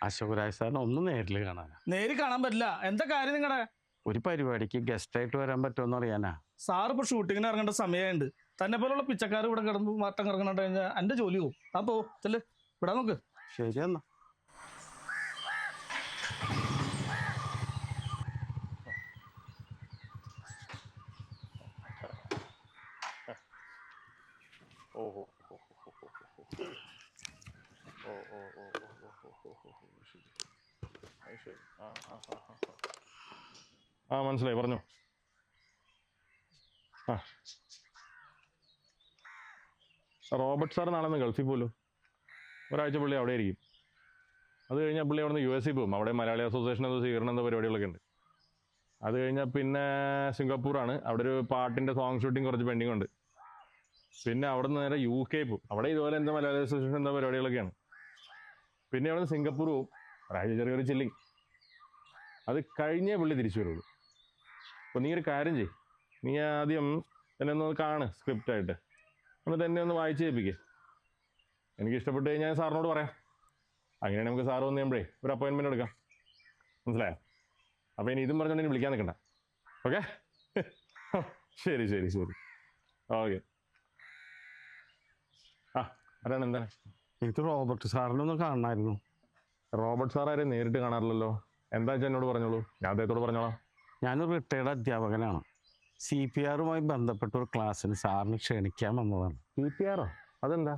അശോകരാജ് സാറിനെ ഒന്ന് നേരിൽ കാണാനാ. നേരിൽ കാണാൻ പറ്റില്ല. എന്താ കാര്യം നിങ്ങളുടെ? ഒരു പരിപാടിക്ക് ഗസ്റ്റായിട്ട് വരാൻ പറ്റുമെന്ന് അറിയാനാ. സാറ് ഇപ്പോൾ ഷൂട്ടിങ്ങിന് ഇറങ്ങേണ്ട സമയമുണ്ട്. തന്നെ പോലുള്ള പിച്ചക്കാർ ഇവിടെ കിടന്ന് മാറ്റം കിടക്കണ കഴിഞ്ഞാൽ എൻ്റെ ജോലി പോകും. അപ്പോ ചെല്ല് വിടാൻ നോക്ക്. ശരി എന്നാ. ഓഹോ ശരി. ആ മനസ്സിലായി, പറഞ്ഞു. ആ റോബർട്ട് സാർ നാളെ ഗൾഫിൽ പോലോ. ഒരാഴ്ച പുള്ളി അവിടെ ആയിരിക്കും. അത് കഴിഞ്ഞാൽ പുള്ളി അവിടെ നിന്ന് US പോകും. അവിടെ മലയാളി അസോസിയേഷൻ എന്തോ സ്വീകരണം എന്തോ പരിപാടികളൊക്കെ ഉണ്ട്. അത് കഴിഞ്ഞാൽ പിന്നെ സിംഗപ്പൂറാണ്. അവിടെ ഒരു പാട്ടിൻ്റെ സോങ് ഷൂട്ടിങ് കുറച്ച് പെൻഡിങ് ഉണ്ട്. പിന്നെ അവിടെ നിന്ന് നേരെ UK പോകും. അവിടെ ഇതുപോലെ എന്താ മലയാളി അസോസിയേഷൻ എന്താ പരിപാടികളൊക്കെയാണ്. പിന്നെ അവിടെ നിന്ന് സിംഗപ്പൂർ പോകും. ഒരാഴ്ച ചെറിയൊരു ചില്ലിങ്. അത് കഴിഞ്ഞേ പുള്ളി തിരിച്ചു വരുള്ളൂ. അപ്പോൾ നീ ഒരു കാര്യം ചെയ്യ്, നീ ആദ്യം എന്നെ ഒന്ന് കാണ് സ്ക്രിപ്റ്റായിട്ട്, എന്നിട്ട് എന്നെ ഒന്ന് വായിച്ച് കേൾപ്പിക്കുക. എനിക്ക് ഇഷ്ടപ്പെട്ട് കഴിഞ്ഞാൽ സാറിനോട് പറയാം. അങ്ങനെ നമുക്ക് സാറ് വന്ന് കഴിയുമ്പോഴേ ഒരു അപ്പോയിൻമെൻറ്റ് എടുക്കാം. മനസ്സിലായോ? അപ്പോൾ ഇനി ഇതും പറഞ്ഞുകൊണ്ട് ഇനി വിളിക്കാൻ നിൽക്കണ്ട. ഓക്കെ? ശരി ശരി ശരി. ഓക്കെ. ആ അതാണ് എന്താണ്? എനിക്ക് റോബർട്ട് സാറിനൊന്ന് കാണണമായിരുന്നു. റോബർട്ട് സാർ ആരെയും നേരിട്ട് കാണാറില്ലല്ലോ. എന്താ വെച്ചാൽ എന്നോട് പറഞ്ഞോളൂ, ഞാൻ അദ്ദേഹത്തോട് പറഞ്ഞോളാം. ഞാനൊരു റിട്ടയർഡ് അധ്യാപകനാണ്. CPRുമായി ബന്ധപ്പെട്ട ഒരു ക്ലാസ്സിന് സാറിന് ക്ഷണിക്കാൻ വന്നതാണ്. CPRോ? അതെന്താ?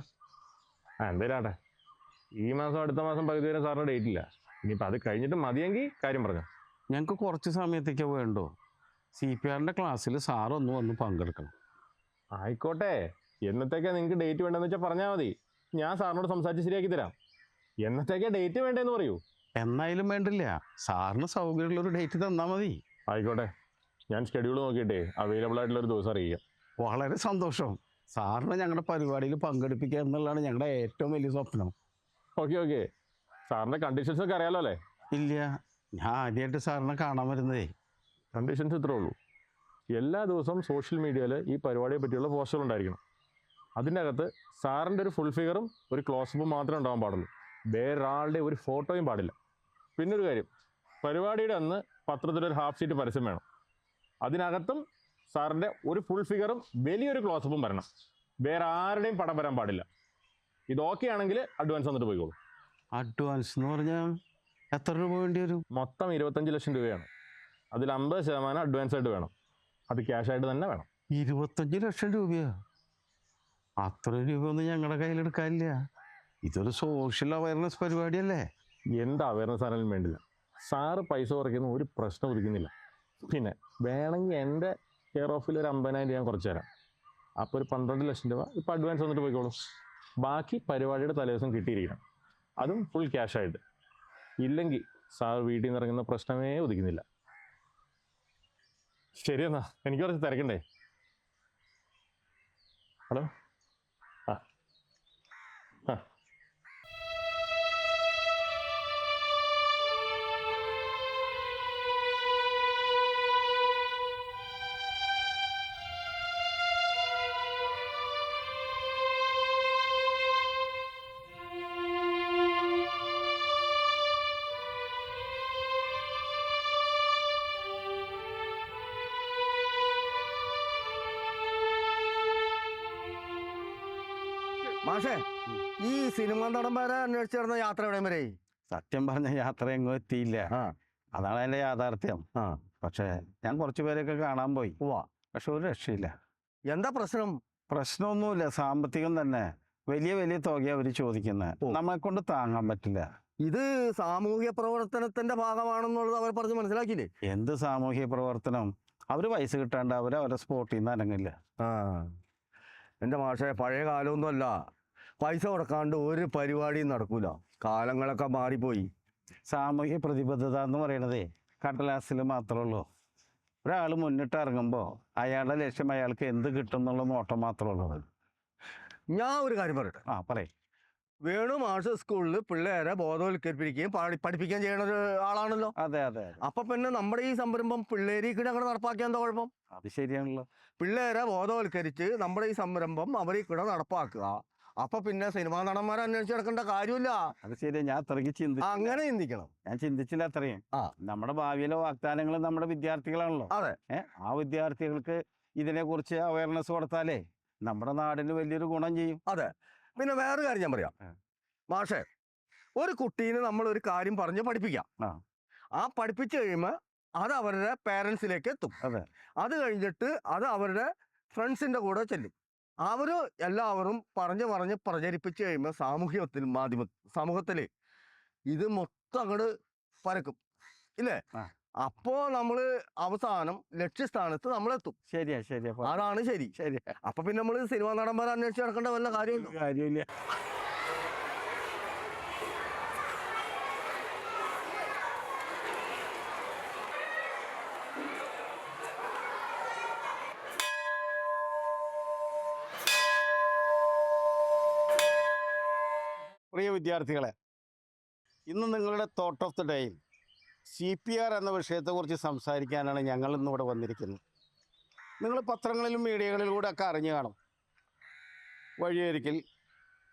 എന്തായാലും ആട്ടെ, ഈ മാസം അടുത്ത മാസം പകുതി വരെ സാറിന് ഡേറ്റ് ഇല്ല. ഇനിയിപ്പോൾ അത് കഴിഞ്ഞിട്ട് മതിയെങ്കിൽ കാര്യം പറഞ്ഞു. ഞങ്ങൾക്ക് കുറച്ച് സമയത്തേക്ക് വേണ്ടോ. CPRൻ്റെ ക്ലാസ്സിൽ സാറൊന്ന് വന്ന് പങ്കെടുക്കണം. ആയിക്കോട്ടെ, എന്നത്തേക്കാണ് നിങ്ങൾക്ക് ഡേറ്റ് വേണ്ടതെന്ന് വെച്ചാൽ പറഞ്ഞാൽ മതി. ഞാൻ സാറിനോട് സംസാരിച്ച് ശരിയാക്കി തരാം. എന്നത്തേക്കാണ് ഡേറ്റ് വേണ്ടതെന്ന് പറയൂ. എന്നായാലും വേണ്ടില്ല, സാറിന് സൗകര്യമുള്ളൊരു ഡേറ്റ് തന്നാൽ മതി. ആയിക്കോട്ടെ, ഞാൻ ഷെഡ്യൂൾ നോക്കിയിട്ടേ അവൈലബിൾ ആയിട്ടുള്ളൊരു ദിവസം അറിയിക്കാം. വളരെ സന്തോഷം. സാറിനെ ഞങ്ങളുടെ പരിപാടിയിൽ പങ്കെടുപ്പിക്കുക എന്നുള്ളതാണ് ഞങ്ങളുടെ ഏറ്റവും വലിയ സ്വപ്നം. Okay okay. സാറിൻ്റെ കണ്ടീഷൻസ് ഒക്കെ അറിയാലോ അല്ലേ? ഇല്ല, ഞാൻ ആദ്യമായിട്ട് സാറിനെ കാണാൻ വരുന്നതേ. കണ്ടീഷൻസ് ഇത്രേ ഉള്ളൂ. എല്ലാ ദിവസവും സോഷ്യൽ മീഡിയയിൽ ഈ പരിപാടിയെ പറ്റിയുള്ള പോസ്റ്റർ ഉണ്ടായിരിക്കണം. അതിൻ്റെ അകത്ത് സാറിൻ്റെ ഒരു ഫുൾ ഫിഗറും ഒരു ക്ലോസപ്പും മാത്രമേ ഉണ്ടാകാൻ പാടുള്ളൂ. വേറൊരാളുടെ ഒരു ഫോട്ടോയും പാടില്ല. പിന്നൊരു കാര്യം, പരിപാടിയുടെ അന്ന് പത്രത്തിലൊരു ഹാഫ് ഷീറ്റ് പരസ്യം വേണം. അതിനകത്തും സാറിൻ്റെ ഒരു ഫുൾ ഫിഗറും വലിയൊരു ക്ലോസപ്പും വരണം. വേറെ ആരുടെയും പടം വരാൻ പാടില്ല. ഇത് ഓക്കെ ആണെങ്കിൽ അഡ്വാൻസ് വന്നിട്ട് പോയിക്കോളൂ. അഡ്വാൻസ് എന്ന് പറഞ്ഞാൽ എത്ര രൂപ വേണ്ടി വരും? മൊത്തം 25 ലക്ഷം രൂപയാണ്. അതിൽ 50% അഡ്വാൻസ് ആയിട്ട് വേണം. അത് ക്യാഷ് ആയിട്ട് തന്നെ വേണം. 25 ലക്ഷം രൂപയോ? അത്ര രൂപയൊന്നും ഞങ്ങളുടെ കയ്യിലെടുക്കാനില്ല. ഇതൊരു സോഷ്യൽ അവയർനെസ് പരിപാടിയല്ലേ. എന്ത് അവയർനെസ് ആണെങ്കിലും വേണ്ടില്ല. സാറ് പൈസ കുറയ്ക്കുന്ന ഒരു പ്രശ്നം ഒതുക്കുന്നില്ല. പിന്നെ വേണമെങ്കിൽ എൻ്റെ കെയർ ഓഫിൽ ഒരു 50,000 ഞാൻ കുറച്ച് തരാം. അപ്പോൾ ഒരു 12 ലക്ഷം രൂപ ഇപ്പോൾ അഡ്വാൻസ് വന്നിട്ട് പോയിക്കോളൂ. ബാക്കി പരിപാടിയുടെ തലേദിവസം കിട്ടിയിരിക്കണം. അതും ഫുൾ ക്യാഷായിട്ട്. ഇല്ലെങ്കിൽ സാർ വീട്ടിൽ നിന്ന് ഇറങ്ങുന്ന പ്രശ്നമേ ഉദിക്കുന്നില്ല. ശരിയെന്നാ, എനിക്ക് കുറച്ച് തിരക്കണ്ടേ. ഹലോ. ആ ആ മാഷേ, ഈ സിനിമ നടന്മാരെ അന്വേഷിച്ച് നടന്ന യാത്ര എവിടെയും വരെ? സത്യം പറഞ്ഞ യാത്ര എങ്ങും എത്തിയില്ല. അതാണ് അതിൻ്റെ യാഥാർത്ഥ്യം. പക്ഷേ ഞാൻ കുറച്ച് പേരൊക്കെ കാണാൻ പോയി. പക്ഷെ ഒരു രക്ഷയില്ല. എന്താ പ്രശ്നം? പ്രശ്നമൊന്നുമില്ല, സാമ്പത്തികം തന്നെ. വലിയ വലിയ തുകയാണ് അവർ ചോദിക്കുന്നത്. നമ്മളെ കൊണ്ട് താങ്ങാൻ പറ്റില്ല. ഇത് സാമൂഹ്യ പ്രവർത്തനത്തിന്റെ ഭാഗമാണെന്നുള്ളത് അവർ പറഞ്ഞ് മനസ്സിലാക്കിയില്ലേ? എന്ത് സാമൂഹ്യ പ്രവർത്തനം? അവർ പൈസ കിട്ടാണ്ട് അവരെ സ്പോട്ടിൽ നിന്ന് അനങ്ങില്ല. എൻ്റെ മാഷേ, പഴയ കാലമൊന്നുമല്ല. പൈസ കൊടുക്കാണ്ട് ഒരു പരിപാടിയും നടക്കൂല. കാലങ്ങളൊക്കെ മാറിപ്പോയി. സാമൂഹ്യ പ്രതിബദ്ധത എന്ന് പറയണതേ കടലാസിൽ മാത്രമേ ഉള്ളൂ. ഒരാൾ മുന്നിട്ട് ഇറങ്ങുമ്പോൾ അയാളുടെ ലക്ഷ്യം അയാൾക്ക് എന്ത് കിട്ടും എന്നുള്ള നോട്ടം മാത്രമേ ഉള്ളത്. ഞാൻ ഒരു കാര്യം പറയട്ടെ. പറയേ. വേണു മാഷ് സ്കൂളിൽ പിള്ളേരെ ബോധവൽക്കരിപ്പിക്കുകയും പഠിപ്പിക്കുകയും ചെയ്യുന്ന ഒരു ആളാണല്ലോ. അതെ അതെ. അപ്പൊ പിന്നെ നമ്മുടെ ഈ സംരംഭം പിള്ളേരിക്കൂടെ അങ്ങനെ നടപ്പാക്കിയ എന്താ കുഴപ്പം? അത് ശരിയാണല്ലോ. പിള്ളേരെ ബോധവൽക്കരിച്ച് നമ്മുടെ ഈ സംരംഭം അവരിൽ കൂടെ നടപ്പാക്കുക. അപ്പൊ പിന്നെ സിനിമാ നടന്മാരെ അന്വേഷിച്ച് നടക്കേണ്ട കാര്യമില്ല. അത് ശരിയാ. ഞാൻ അത്രയ്ക്ക് ചിന്തിച്ചു. അങ്ങനെ ചിന്തിക്കണം. ഞാൻ ചിന്തിച്ചില്ല അത്രയും. നമ്മുടെ ഭാവിയിലെ വാഗ്ദാനങ്ങൾ നമ്മുടെ വിദ്യാർത്ഥികളാണല്ലോ. അതെ. ആ വിദ്യാർത്ഥികൾക്ക് ഇതിനെക്കുറിച്ച് അവയർനെസ് കൊടുത്താലേ നമ്മുടെ നാടിന് വലിയൊരു ഗുണം ചെയ്യും. അതെ. പിന്നെ വേറൊരു കാര്യം ഞാൻ പറയാം മാഷേ, ഒരു കുട്ടീനെ നമ്മൾ ഒരു കാര്യം പറഞ്ഞ് പഠിപ്പിക്കാം. ആ പഠിപ്പിച്ചു കഴിയുമ്പോൾ അത് അവരുടെ പേരൻസിലേക്ക് എത്തും. അത് കഴിഞ്ഞിട്ട് അത് അവരുടെ ഫ്രണ്ട്സിന്റെ കൂടെ ചെല്ലും. അവര് എല്ലാവരും പറഞ്ഞ് പ്രചരിപ്പിച്ചു കഴിയുമ്പോൾ സമൂഹത്തില് ഇത് മൊത്തം അങ്ങോട്ട് പരക്കും ഇല്ലേ? അപ്പോ നമ്മള് അവസാനം ലക്ഷ്യസ്ഥാനത്ത് നമ്മളെത്തും. ശരിയാ. അതാണ് ശരി. അപ്പൊ പിന്നെ നമ്മള് സിനിമാ നടന്മാരെ അന്വേഷിച്ച് നടക്കേണ്ട വല്ല കാര്യമില്ല. പ്രിയ വിദ്യാർത്ഥികളെ, ഇന്ന് നിങ്ങളുടെ തോട്ട് ഓഫ് ദി ഡേയിൽ CPR എന്ന വിഷയത്തെക്കുറിച്ച് സംസാരിക്കാനാണ് ഞങ്ങൾ ഇന്നിവിടെ വന്നിരിക്കുന്നത്. നിങ്ങൾ പത്രങ്ങളിലും മീഡിയകളിലൂടെ ഒക്കെ അറിഞ്ഞു കാണും. വഴിയൊരിക്കൽ,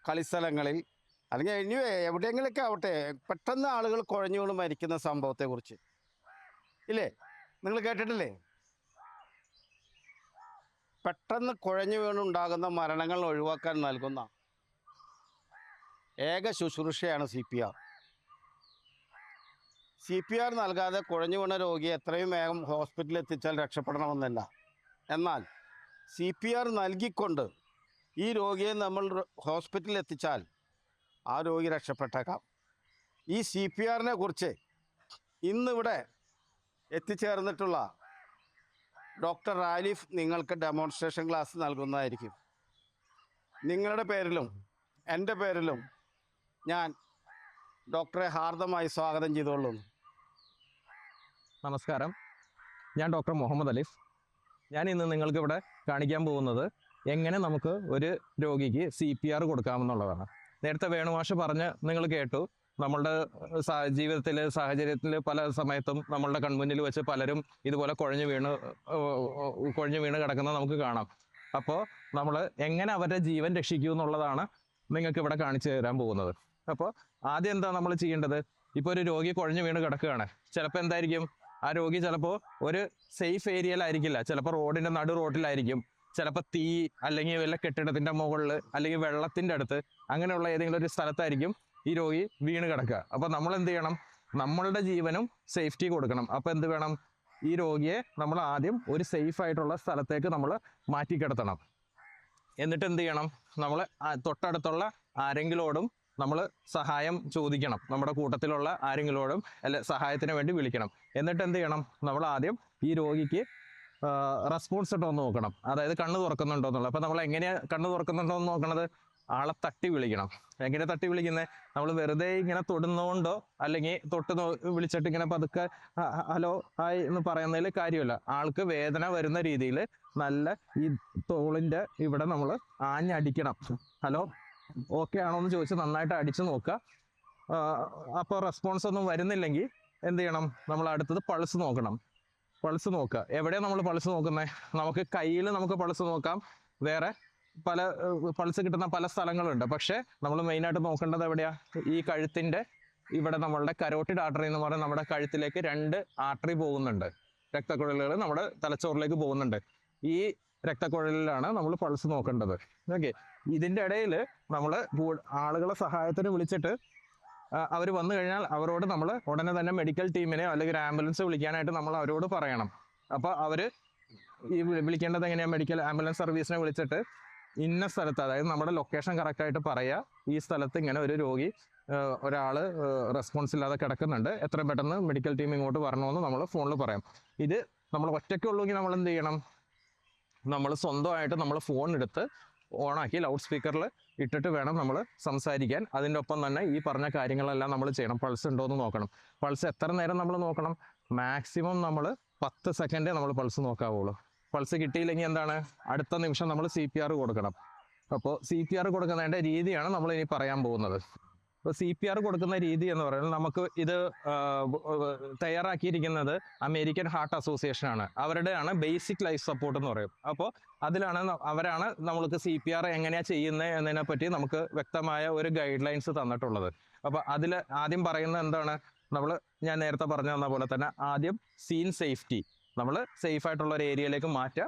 കളിസ്ഥലങ്ങളിൽ, അല്ലെങ്കിൽ എവിടെയെങ്കിലൊക്കെ ആവട്ടെ, പെട്ടെന്ന് ആളുകൾ കുഴഞ്ഞു വീണ് മരിക്കുന്ന സംഭവത്തെക്കുറിച്ച് ഇല്ലേ? നിങ്ങൾ കേട്ടിട്ടില്ലേ? പെട്ടെന്ന് കുഴഞ്ഞു വീണുണ്ടാകുന്ന മരണങ്ങൾ ഒഴിവാക്കാൻ നൽകുന്ന ഏക ശുശ്രൂഷയാണ് CPR. CPR നൽകാതെ കുഴഞ്ഞു വീണ രോഗിയെ എത്രയും വേഗം ഹോസ്പിറ്റലിൽ എത്തിച്ചാൽ രക്ഷപ്പെടണമെന്നല്ല. എന്നാൽ CPR നൽകിക്കൊണ്ട് ഈ രോഗിയെ നമ്മൾ ഹോസ്പിറ്റലിൽ എത്തിച്ചാൽ ആ രോഗി രക്ഷപ്പെട്ടേക്കാം. ഈ CPRനെ കുറിച്ച് ഇന്നിവിടെ എത്തിച്ചേർന്നിട്ടുള്ള ഡോക്ടർ റാലിഫ് നിങ്ങൾക്ക് ഡെമോൺസ്ട്രേഷൻ ക്ലാസ് നൽകുന്നതായിരിക്കും. നിങ്ങളുടെ പേരിലും എൻ്റെ പേരിലും ഞാൻ ഡോക്ടറെ ഹാർദമായി സ്വാഗതം ചെയ്തുകൊള്ളുന്നു. നമസ്കാരം, ഞാൻ ഡോക്ടർ മുഹമ്മദ് അലിഫ്. ഞാൻ ഇന്ന് നിങ്ങൾക്ക് ഇവിടെ കാണിക്കാൻ പോകുന്നത് എങ്ങനെ നമുക്ക് ഒരു രോഗിക്ക് CPR കൊടുക്കാമെന്നുള്ളതാണ്. നേരത്തെ വേണുമാഷ് പറഞ്ഞ് നിങ്ങൾ കേട്ടു, നമ്മളുടെ ജീവിതത്തിൽ സാഹചര്യത്തിൽ പല സമയത്തും നമ്മളുടെ കൺമുന്നിൽ വെച്ച് പലരും ഇതുപോലെ കുഴഞ്ഞു വീണ് കിടക്കുന്നത് നമുക്ക് കാണാം. അപ്പോൾ നമ്മൾ എങ്ങനെ അവരുടെ ജീവൻ രക്ഷിക്കൂ എന്നുള്ളതാണ് നിങ്ങൾക്ക് ഇവിടെ കാണിച്ചു തരാൻ പോകുന്നത്. അപ്പോൾ ആദ്യം എന്താ നമ്മൾ ചെയ്യേണ്ടത്? ഇപ്പോൾ ഒരു രോഗി കുഴഞ്ഞു വീണ് കിടക്കുകയാണ്. ചിലപ്പോൾ എന്തായിരിക്കും, ആ രോഗി ചിലപ്പോൾ ഒരു സേഫ് ഏരിയയിലായിരിക്കില്ല, ചിലപ്പോൾ റോഡിൻ്റെ റോഡിലായിരിക്കും, ചിലപ്പോൾ തീ അല്ലെങ്കിൽ വല്ല കെട്ടിടത്തിൻ്റെ മുകളിൽ അല്ലെങ്കിൽ വെള്ളത്തിൻ്റെ അടുത്ത് അങ്ങനെയുള്ള ഏതെങ്കിലും ഒരു സ്ഥലത്തായിരിക്കും ഈ രോഗി വീണ് കിടക്കുക. അപ്പോൾ നമ്മൾ എന്ത് ചെയ്യണം? നമ്മളുടെ ജീവനും സേഫ്റ്റി കൊടുക്കണം. അപ്പോൾ എന്ത് വേണം? ഈ രോഗിയെ നമ്മൾ ആദ്യം ഒരു സേഫ് ആയിട്ടുള്ള സ്ഥലത്തേക്ക് നമ്മൾ മാറ്റി കിടത്തണം. എന്നിട്ട് എന്ത് ചെയ്യണം? നമ്മൾ തൊട്ടടുത്തുള്ള ആരെങ്കിലോടും നമ്മൾ സഹായം ചോദിക്കണം. നമ്മുടെ കൂട്ടത്തിലുള്ള ആരെങ്കിലോടും സഹായത്തിന് വേണ്ടി വിളിക്കണം. എന്നിട്ട് എന്ത് ചെയ്യണം? നമ്മൾ ആദ്യം ഈ രോഗിക്ക് റെസ്പോൺസ് ഉണ്ടോ എന്ന് നോക്കണം. അതായത് കണ്ണ് തുറക്കുന്നുണ്ടോ എന്നുള്ളത്. അപ്പോൾ നമ്മൾ എങ്ങനെയാണ് കണ്ണ് തുറക്കുന്നുണ്ടോ എന്ന് നോക്കണത്? ആളെ തട്ടി വിളിക്കണം. എങ്ങനെ തട്ടി വിളിക്കുന്നത്? നമ്മൾ വെറുതെ ഇങ്ങനെ തൊടുന്നോണ്ടോ അല്ലെങ്കിൽ വിളിച്ചിട്ട് ഇങ്ങനെ പതുക്കെ ഹലോ ഹായ് എന്ന് പറയുന്നതിൽ കാര്യമില്ല. ആൾക്ക് വേദന വരുന്ന രീതിയിൽ നല്ല ഈ തോളിൻ്റെ ഇവിടെ നമ്മൾ ആഞ്ഞടിക്കണം. ഹലോ ഓക്കെ ആണോ എന്ന് ചോദിച്ച് നന്നായിട്ട് അടിച്ചു നോക്കുക. അപ്പോൾ റെസ്പോൺസ് ഒന്നും വരുന്നില്ലെങ്കിൽ എന്ത് ചെയ്യണം? നമ്മൾ അടുത്തത് പൾസ് നോക്കണം. പൾസ് നോക്കുക. എവിടെയാണ് നമ്മൾ പൾസ് നോക്കുന്നത്? നമുക്ക് കയ്യിൽ നമുക്ക് പൾസ് നോക്കാം. വേറെ പല പൾസ് കിട്ടുന്ന പല സ്ഥലങ്ങളുണ്ട്. പക്ഷേ നമ്മൾ മെയിനായിട്ട് നോക്കേണ്ടത് എവിടെയാ? ഈ കഴുത്തിൻ്റെ ഇവിടെ നമ്മളുടെ കരോട്ടിഡ് ആർട്ടറി എന്ന് പറഞ്ഞാൽ നമ്മുടെ കഴുത്തിലേക്ക് 2 ആർട്ടറി പോകുന്നുണ്ട്. രക്തക്കുഴലുകൾ നമ്മുടെ തലച്ചോറിലേക്ക് പോകുന്നുണ്ട്. ഈ രക്തക്കുഴലിലാണ് നമ്മൾ പൾസ് നോക്കേണ്ടത്. ഓക്കെ. ഇതിൻ്റെ ഇടയിൽ നമ്മൾ ആളുകളെ സഹായത്തിന് വിളിച്ചിട്ട് അവർ വന്നു കഴിഞ്ഞാൽ അവരോട് നമ്മൾ ഉടനെ തന്നെ മെഡിക്കൽ ടീമിനെ അല്ലെങ്കിൽ ഒരു ആംബുലൻസ് വിളിക്കാനായിട്ട് നമ്മൾ അവരോട് പറയണം. അപ്പോൾ അവർ ഈ വിളിക്കേണ്ടത് എങ്ങനെയാണ്? മെഡിക്കൽ ആംബുലൻസ് സർവീസിനെ വിളിച്ചിട്ട് ഇന്ന സ്ഥലത്ത്, അതായത് നമ്മുടെ ലൊക്കേഷൻ കറക്റ്റായിട്ട് പറയുക. ഈ സ്ഥലത്ത് ഇങ്ങനെ ഒരു രോഗി ഒരാൾ റെസ്പോൺസ് ഇല്ലാതെ കിടക്കുന്നുണ്ട്, എത്രയും പെട്ടെന്ന് മെഡിക്കൽ ടീം ഇങ്ങോട്ട് വരണമെന്ന് നമ്മൾ ഫോണിൽ പറയാം. ഇത് നമ്മൾ ഒറ്റയ്ക്കുള്ളെങ്കിൽ നമ്മൾ എന്ത് ചെയ്യണം? നമ്മൾ സ്വന്തമായിട്ട് നമ്മൾ ഫോൺ എടുത്ത് ഓണാക്കി ലൗഡ് സ്പീക്കറിൽ ഇട്ടിട്ട് വേണം നമ്മൾ സംസാരിക്കാൻ. അതിൻ്റെ ഒപ്പം തന്നെ ഈ പറഞ്ഞ കാര്യങ്ങളെല്ലാം നമ്മൾ ചെയ്യണം. പൾസ് ഉണ്ടോ എന്ന് നോക്കണം. പൾസ് എത്ര നേരം നമ്മൾ നോക്കണം? മാക്സിമം നമ്മൾ 10 സെക്കൻഡേ നമ്മൾ പൾസ് നോക്കാവുള്ളൂ. പൾസ് കിട്ടിയില്ലെങ്കിൽ എന്താണ്? അടുത്ത നിമിഷം നമ്മൾ CPR കൊടുക്കണം. അപ്പോൾ CPR കൊടുക്കുന്നതിൻ്റെ രീതിയാണ് നമ്മൾ ഇനി പറയാൻ പോകുന്നത്. ഇപ്പോൾ CPR കൊടുക്കുന്ന രീതി എന്ന് പറയുന്നത്, നമുക്ക് ഇത് തയ്യാറാക്കിയിരിക്കുന്നത് അമേരിക്കൻ ഹാർട്ട് അസോസിയേഷനാണ്. അവരുടെയാണ് ബേസിക് ലൈഫ് സപ്പോർട്ട് എന്ന് പറയും. അപ്പോൾ അവരാണ് നമ്മൾക്ക് CPR എങ്ങനെയാണ് ചെയ്യുന്നത് എന്നതിനെ പറ്റി നമുക്ക് വ്യക്തമായ ഒരു ഗൈഡ് ലൈൻസ് തന്നിട്ടുള്ളത്. അപ്പോൾ അതിൽ ആദ്യം പറയുന്നത് എന്താണ്? ഞാൻ നേരത്തെ പറഞ്ഞു തന്ന പോലെ തന്നെ ആദ്യം സീൻ സേഫ്റ്റി, നമ്മൾ സേഫ് ആയിട്ടുള്ള ഒരു ഏരിയയിലേക്ക് മാറ്റുക.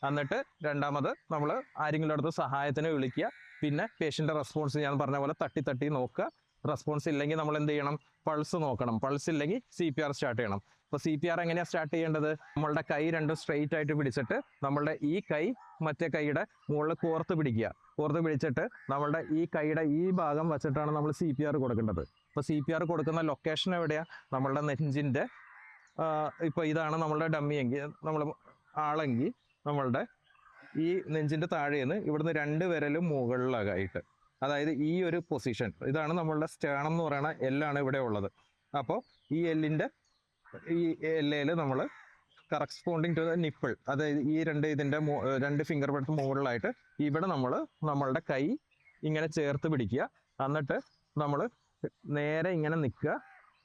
എന്നിട്ട് രണ്ടാമത് നമ്മൾ ആരെങ്കിലും അടുത്ത് സഹായത്തിന് വിളിക്കുക. പിന്നെ പേഷ്യൻ്റെ റെസ്പോൺസ് ഞാൻ പറഞ്ഞ പോലെ തട്ടി നോക്കുക. റെസ്പോൺസ് ഇല്ലെങ്കിൽ നമ്മൾ എന്ത് ചെയ്യണം? പൾസ് നോക്കണം. പൾസ് ഇല്ലെങ്കിൽ CPR സ്റ്റാർട്ട് ചെയ്യണം. അപ്പോൾ CPR എങ്ങനെയാണ് സ്റ്റാർട്ട് ചെയ്യേണ്ടത്? നമ്മളുടെ കൈ രണ്ടും സ്ട്രെയിറ്റ് ആയിട്ട് പിടിച്ചിട്ട് നമ്മളുടെ ഈ കൈ മറ്റേ കൈയുടെ മുകളിൽ കോർത്ത് പിടിക്കുക. കോർത്ത് പിടിച്ചിട്ട് നമ്മളുടെ ഈ കൈയുടെ ഈ ഭാഗം വെച്ചിട്ടാണ് നമ്മൾ CPR കൊടുക്കേണ്ടത്. അപ്പോൾ CPR കൊടുക്കുന്ന ലൊക്കേഷൻ എവിടെയാണ്? നമ്മളുടെ നെഞ്ചിൻ്റെ ഇപ്പോൾ ഇതാണ് നമ്മളുടെ ഡമ്മി എങ്കിൽ, നമ്മൾ ആളെങ്കിൽ നമ്മളുടെ ഈ നെഞ്ചിൻ്റെ താഴേന്ന് ഇവിടുന്ന് 2 വിരലും മുകളിലായിട്ട്, അതായത് ഈ ഒരു പൊസിഷൻ, ഇതാണ് നമ്മളുടെ സ്റ്റേണം എന്ന് പറയുന്ന എല്ലാണ് ഇവിടെ ഉള്ളത്. അപ്പോൾ ഈ എല്ലിൻ്റെ ഈ എല്ലയിൽ നമ്മൾ കറസ്പോണ്ടിങ് ടു ദ നിപ്പിൾ, അതായത് ഈ ഇതിൻ്റെ 2 ഫിംഗർ പ്രിൻറ്റ് മുകളിലായിട്ട് ഇവിടെ നമ്മൾ നമ്മളുടെ കൈ ഇങ്ങനെ ചേർത്ത് പിടിക്കുക. എന്നിട്ട് നമ്മൾ നേരെ ഇങ്ങനെ നിൽക്കുക.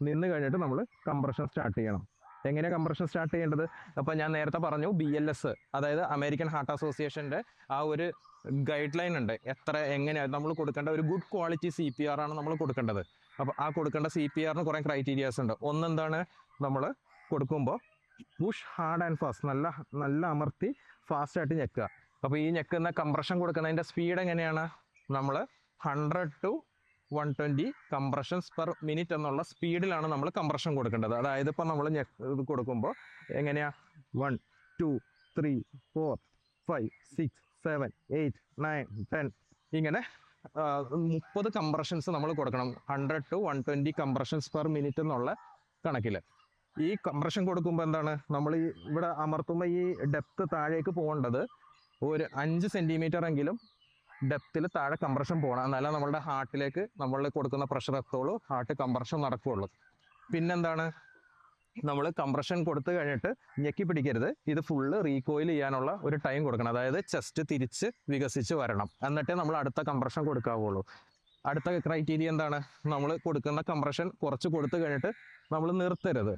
നിന്ന് കഴിഞ്ഞിട്ട് നമ്മൾ കംപ്രഷൻ സ്റ്റാർട്ട് ചെയ്യണം. എങ്ങനെയാണ് കംപ്രഷൻ സ്റ്റാർട്ട് ചെയ്യേണ്ടത്? അപ്പോൾ ഞാൻ നേരത്തെ പറഞ്ഞു BLS, അതായത് അമേരിക്കൻ ഹാർട്ട് അസോസിയേഷൻ്റെ ആ ഒരു ഗൈഡ് ലൈൻ ഉണ്ട്. എങ്ങനെയാണ് നമ്മൾ കൊടുക്കേണ്ട ഒരു ഗുഡ് ക്വാളിറ്റി CPR ആണ് നമ്മൾ കൊടുക്കേണ്ടത്. അപ്പോൾ ആ കൊടുക്കേണ്ട CPRന് കുറേ ക്രൈറ്റീരിയാസ് ഉണ്ട്. ഒന്നെന്താണ്? നമ്മൾ കൊടുക്കുമ്പോൾ പുഷ് ഹാർഡ് ആൻഡ് ഫാസ്റ്റ്, നല്ല അമർത്തി ഫാസ്റ്റായിട്ട് ഞെക്കുക. അപ്പോൾ ഈ ഞെക്കുന്ന കംപ്രഷൻ കൊടുക്കുന്നതിൻ്റെ സ്പീഡ് എങ്ങനെയാണ്? നമ്മൾ 100 to 120 കംപ്രഷൻസ് പെർ മിനിറ്റ് എന്നുള്ള സ്പീഡിലാണ് നമ്മൾ കംപ്രഷൻ കൊടുക്കേണ്ടത്. അതായത് ഇപ്പോൾ നമ്മൾ ഇത് കൊടുക്കുമ്പോൾ എങ്ങനെയാ? 1 2 3 4 5 6 7 8 9 10 ഇങ്ങനെ 30 കംപ്രഷൻസ് നമ്മൾ കൊടുക്കണം. 100 to 120 കംപ്രഷൻസ് പെർ മിനിറ്റ് എന്നുള്ള കണക്കിൽ. ഈ കംപ്രഷൻ കൊടുക്കുമ്പോൾ എന്താണ്? നമ്മൾ ഈ ഇവിടെ അമർത്തുമ്പോൾ ഈ ഡെപ്ത് താഴേക്ക് പോകേണ്ടത് ഒരു 5 സെൻറ്റിമീറ്റർ എങ്കിലും ഡെപ്തിൽ താഴെ കംപ്രഷൻ പോകണം. എന്നാലും നമ്മളുടെ ഹാർട്ടിലേക്ക് നമ്മൾ കൊടുക്കുന്ന പ്രഷർ എത്തുള്ളൂ, ഹാർട്ട് കംപ്രഷൻ നടക്കുകയുള്ളൂ. പിന്നെന്താണ്? നമ്മൾ കംപ്രഷൻ കൊടുത്തു കഴിഞ്ഞിട്ട് ഞെക്കി പിടിക്കരുത്. ഇത് ഫുള്ള് റീകോയിൽ ചെയ്യാനുള്ള ഒരു ടൈം കൊടുക്കണം. അതായത് ചെസ്റ്റ് തിരിച്ച് വികസിച്ച് വരണം. എന്നിട്ടേ നമ്മൾ അടുത്ത കംപ്രഷൻ കൊടുക്കാവുള്ളൂ. അടുത്ത ക്രൈറ്റീരിയ എന്താണ്? നമ്മൾ കൊടുക്കുന്ന കംപ്രഷൻ കുറച്ച് കൊടുത്തു കഴിഞ്ഞിട്ട് നമ്മൾ നിർത്തരുത്.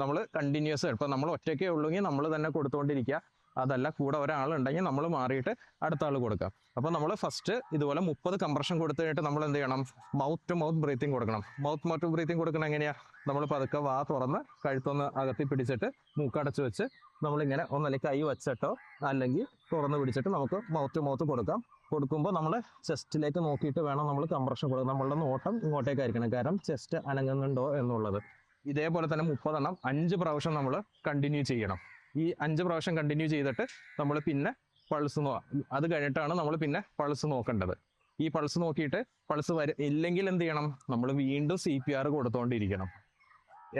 നമ്മൾ കണ്ടിന്യൂസ്, ഇപ്പോൾ നമ്മൾ ഒറ്റയ്ക്കേ ഉള്ളൂവെങ്കിൽ നമ്മൾ തന്നെ കൊടുത്തുകൊണ്ടിരിക്കുക. അതല്ല, കൂടെ ഒരാളുണ്ടെങ്കിൽ നമ്മൾ മാറിയിട്ട് അടുത്ത ആൾ കൊടുക്കാം. അപ്പോൾ നമ്മൾ ഫസ്റ്റ് ഇതുപോലെ 30 കംപ്രഷൻ കൊടുത്തു കഴിഞ്ഞിട്ട് നമ്മൾ എന്ത് ചെയ്യണം? മൗത്ത് ടു മൗത്ത് ബ്രീത്തിങ് കൊടുക്കണം. മൗത്ത് ടു ബ്രീത്തിങ് കൊടുക്കണം എങ്ങനെയാണ്? നമ്മൾ പതുക്കെ വാ തുറന്ന് കഴുത്തൊന്ന് അകത്തി പിടിച്ചിട്ട് മൂക്കടച്ച് വെച്ച് നമ്മളിങ്ങനെ ഒന്നല്ലെങ്കിൽ കൈ വെച്ചിട്ടോ അല്ലെങ്കിൽ തുറന്ന് പിടിച്ചിട്ട് നമുക്ക് മൗത്ത് ടു മൗത്ത് കൊടുക്കാം. കൊടുക്കുമ്പോൾ നമ്മൾ ചെസ്റ്റിലേക്ക് നോക്കിയിട്ട് വേണം നമ്മൾ കംപ്രഷൻ കൊടുക്കുക. നമ്മളുടെ നോട്ടം ഇങ്ങോട്ടേക്കായിരിക്കണം, കാരണം ചെസ്റ്റ് അനങ്ങുന്നുണ്ടോ എന്നുള്ളത്. ഇതേപോലെ തന്നെ 30 എണ്ണം 5 പ്രാവശ്യം നമ്മൾ കണ്ടിന്യൂ ചെയ്യണം. ഈ 5 പ്രാവശ്യം കണ്ടിന്യൂ ചെയ്തിട്ട് നമ്മൾ പിന്നെ പൾസ് അത് കഴിഞ്ഞിട്ടാണ് നമ്മൾ പിന്നെ പൾസ് നോക്കേണ്ടത്. ഈ പൾസ് നോക്കിയിട്ട് പൾസ് ഇല്ലെങ്കിൽ എന്ത് ചെയ്യണം? നമ്മൾ വീണ്ടും CPR കൊടുത്തുകൊണ്ടിരിക്കണം.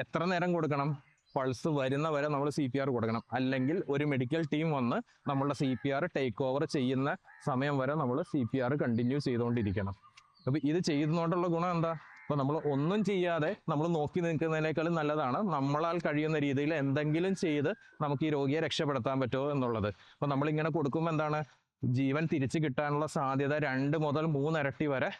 എത്ര നേരം കൊടുക്കണം? പൾസ് വരുന്ന വരെ നമ്മൾ CPR കൊടുക്കണം. അല്ലെങ്കിൽ ഒരു മെഡിക്കൽ ടീം വന്ന് നമ്മളുടെ CPR ടേക്ക് ഓവർ ചെയ്യുന്ന സമയം വരെ നമ്മൾ CPR കണ്ടിന്യൂ ചെയ്തുകൊണ്ടിരിക്കണം. അപ്പോൾ ഇത് ചെയ്യുന്നതുകൊണ്ടുള്ള ഗുണം എന്താ? അപ്പോൾ നമ്മൾ ഒന്നും ചെയ്യാതെ നമ്മൾ നോക്കി നിൽക്കുന്നതിനേക്കാളും നല്ലതാണ് നമ്മളാൽ കഴിയുന്ന രീതിയിൽ എന്തെങ്കിലും ചെയ്ത് നമുക്ക് ഈ രോഗിയെ രക്ഷപ്പെടുത്താൻ പറ്റുമോ എന്നുള്ളത്. അപ്പോൾ നമ്മളിങ്ങനെ കൊടുക്കുമ്പോൾ എന്താണ്, ജീവൻ തിരിച്ചു കിട്ടാനുള്ള സാധ്യത 2 മുതൽ 3 ഇരട്ടി വരെ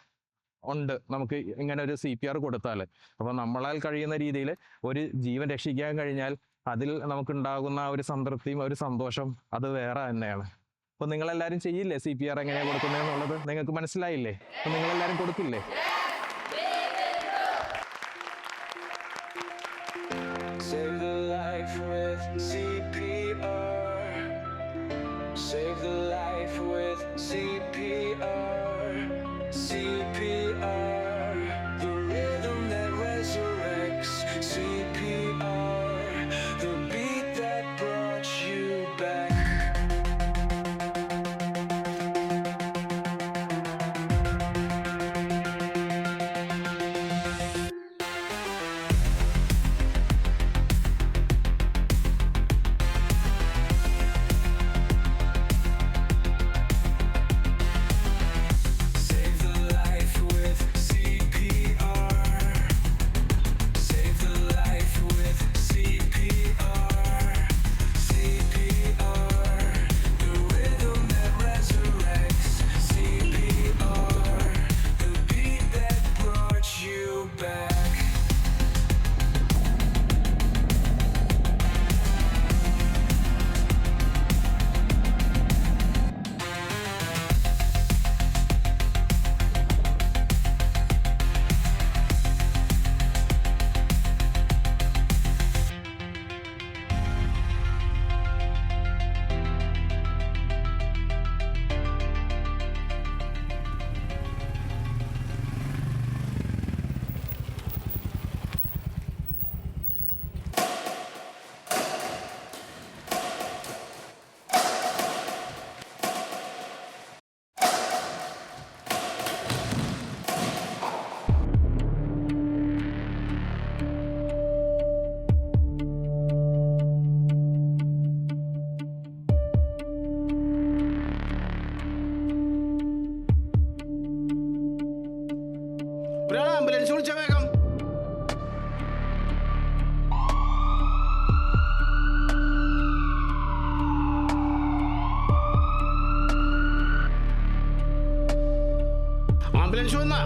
ഉണ്ട് നമുക്ക് ഇങ്ങനെ ഒരു CPR കൊടുത്താൽ. അപ്പോൾ നമ്മളാൽ കഴിയുന്ന രീതിയിൽ ഒരു ജീവൻ രക്ഷിക്കാൻ കഴിഞ്ഞാൽ അതിൽ നമുക്കുണ്ടാകുന്ന ഒരു സംതൃപ്തിയും ഒരു സന്തോഷം അത് വേറെ തന്നെയാണ്. അപ്പോൾ നിങ്ങളെല്ലാവരും ചെയ്യില്ലേ CPR എങ്ങനെയാണ് കൊടുക്കുന്നതെന്നുള്ളത്? നിങ്ങൾക്ക് മനസ്സിലായില്ലേ? അപ്പോൾ നിങ്ങളെല്ലാവരും കൊടുക്കില്ലേ? Save the life with CPR. Save the life with CPR. CPR, the rhythm that resurrects. CPR, the beat that brought you back. Save the life with CPR. Save the life with CPR. CPR, the rhythm that resurrects. CPR, the beat that brought you back. Ambulance വിളിച്ച വേഗം. Ambulance വന്നാ?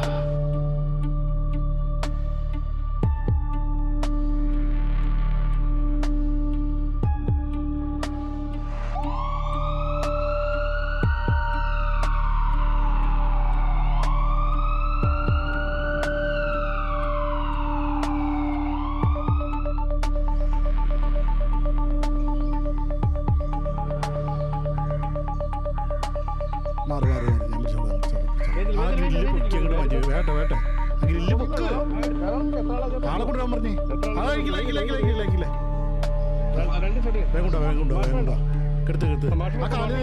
മാറി മാറി മാറി ഞാൻ പിടിച്ചോളാം, പിടിച്ചോളാം. ആ grill പൊക്കി അങ്ങോട്ട് മാറ്റി. വേട്ടെ വേട്ടെ, ആ ഗ്രില്ല് പൊക്ക്. ആളെ കൊണ്ടുവരാൻ പറഞ്ഞേ. അതായിരിക്കില്ല വേഗം കൊണ്ടോ വേഗം കൊണ്ടോ വേഗം കൊണ്ടോ. കെടുത്ത് കെടുത്ത് ആ കാല്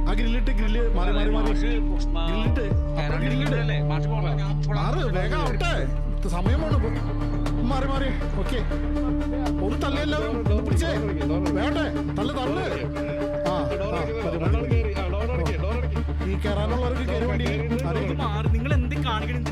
ആ ഗ്രില്ലിട്ട് ഗ്രില്ല് മാറി മാറി മാറി ഗ്രില്ലിട്ട് മാറ് വേഗം ആവട്ടെ, സമയം വേണം. മാറി മാറി ഓക്കെ. ഒന്ന് തള്ളിയെല്ലാവരും പിടിച്ചേ. വേണ്ടേ തള്ളു തള്ളു. ആ ഈ കയറാനുള്ളവർക്ക് കയറി വേണ്ടി നിങ്ങൾ എന്ത് കാണിക്കണം?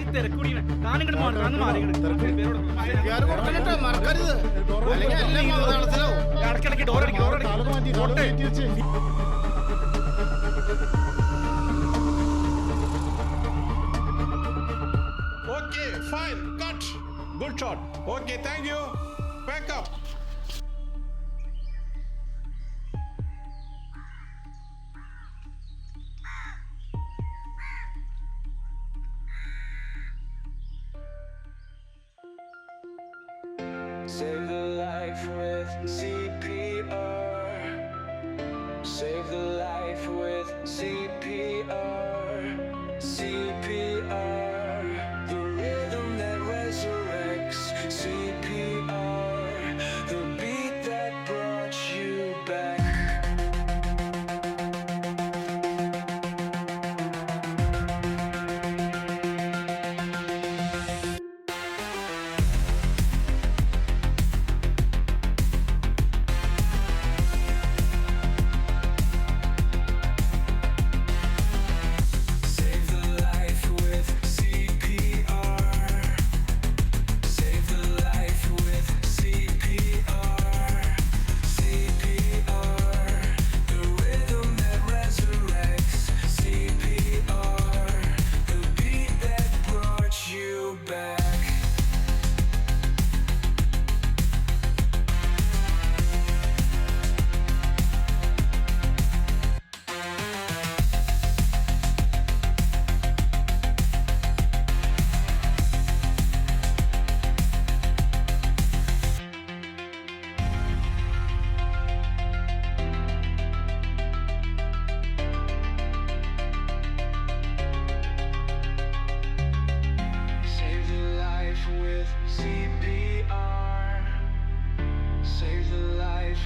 Okay, fine, cut. Good shot. Okay, thank you. Back up. Save the life with CPR. Save the life with CPR. CPR, the rhythm that resurrects. CPR, the beat that brought you back.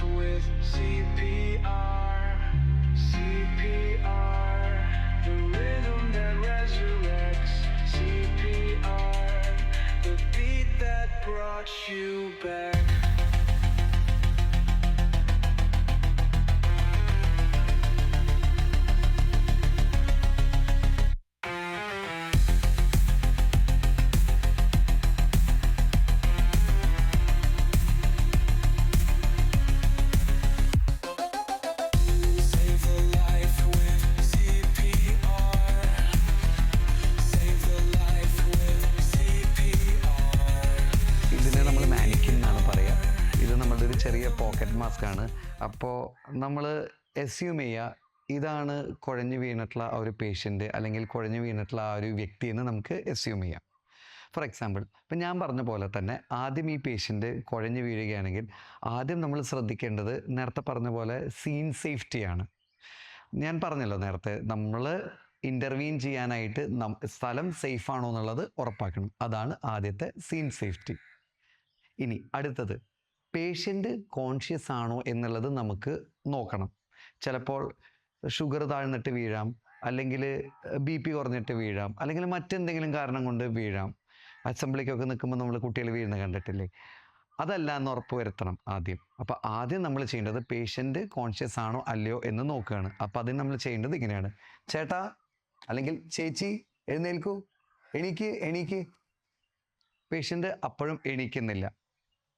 with CPR. CPR, the rhythm that resurrects. CPR, the beat that brought you back. Save the life with CPR. Save the life with CPR. ഇതിനെ നമ്മൾ mannequin എന്നാണ് പറയുക. ഇത് നമ്മളുടെ ഒരു ചെറിയ pocket mask ആണ്. അപ്പോൾ നമ്മൾ എസ്യൂം ചെയ്യുക ഇതാണ് കുഴഞ്ഞു വീണിട്ടുള്ള ആ ഒരു പേഷ്യൻ്റ് അല്ലെങ്കിൽ കുഴഞ്ഞു വീണിട്ടുള്ള ആ ഒരു വ്യക്തി എന്ന് നമുക്ക് എസ്യൂം ചെയ്യാം. ഫോർ എക്സാമ്പിൾ, ഇപ്പം ഞാൻ പറഞ്ഞ പോലെ തന്നെ ആദ്യം ഈ പേഷ്യൻ്റ് കുഴഞ്ഞു വീഴുകയാണെങ്കിൽ ആദ്യം നമ്മൾ ശ്രദ്ധിക്കേണ്ടത് നേരത്തെ പറഞ്ഞ പോലെ സീൻ സേഫ്റ്റിയാണ്. ഞാൻ പറഞ്ഞല്ലോ നേരത്തെ, നമ്മൾ ഇൻ്റർവീൻ ചെയ്യാനായിട്ട് സ്ഥലം സേഫ് ആണോ എന്നുള്ളത് ഉറപ്പാക്കണം. അതാണ് ആദ്യത്തെ സീൻ സേഫ്റ്റി. ഇനി അടുത്തത് പേഷ്യൻ്റ് കോൺഷ്യസ് ആണോ എന്നുള്ളത് നമുക്ക് നോക്കണം. ചിലപ്പോൾ ഷുഗർ താഴ്ന്നിട്ട് വീഴാം, അല്ലെങ്കിൽ BP കുറഞ്ഞിട്ട് വീഴാം, അല്ലെങ്കിൽ മറ്റെന്തെങ്കിലും കാരണം കൊണ്ട് വീഴാം. അസംബ്ലിക്കൊക്കെ നിൽക്കുമ്പോൾ നമ്മൾ കുട്ടികൾ വീഴുന്ന കണ്ടിട്ടില്ലേ? അതല്ല എന്ന് ഉറപ്പ് വരുത്തണം ആദ്യം. അപ്പോൾ ആദ്യം നമ്മൾ ചെയ്യേണ്ടത് പേഷ്യൻ്റ് കോൺഷ്യസ് ആണോ അല്ലയോ എന്ന് നോക്കുകയാണ്. അപ്പോൾ അതിന് നമ്മൾ ചെയ്യേണ്ടത് ഇങ്ങനെയാണ്: ചേട്ടാ അല്ലെങ്കിൽ ചേച്ചി എഴുന്നേൽക്കൂ, എണീക്ക്. പേഷ്യൻ്റ് അപ്പോഴും എണീക്കുന്നില്ല.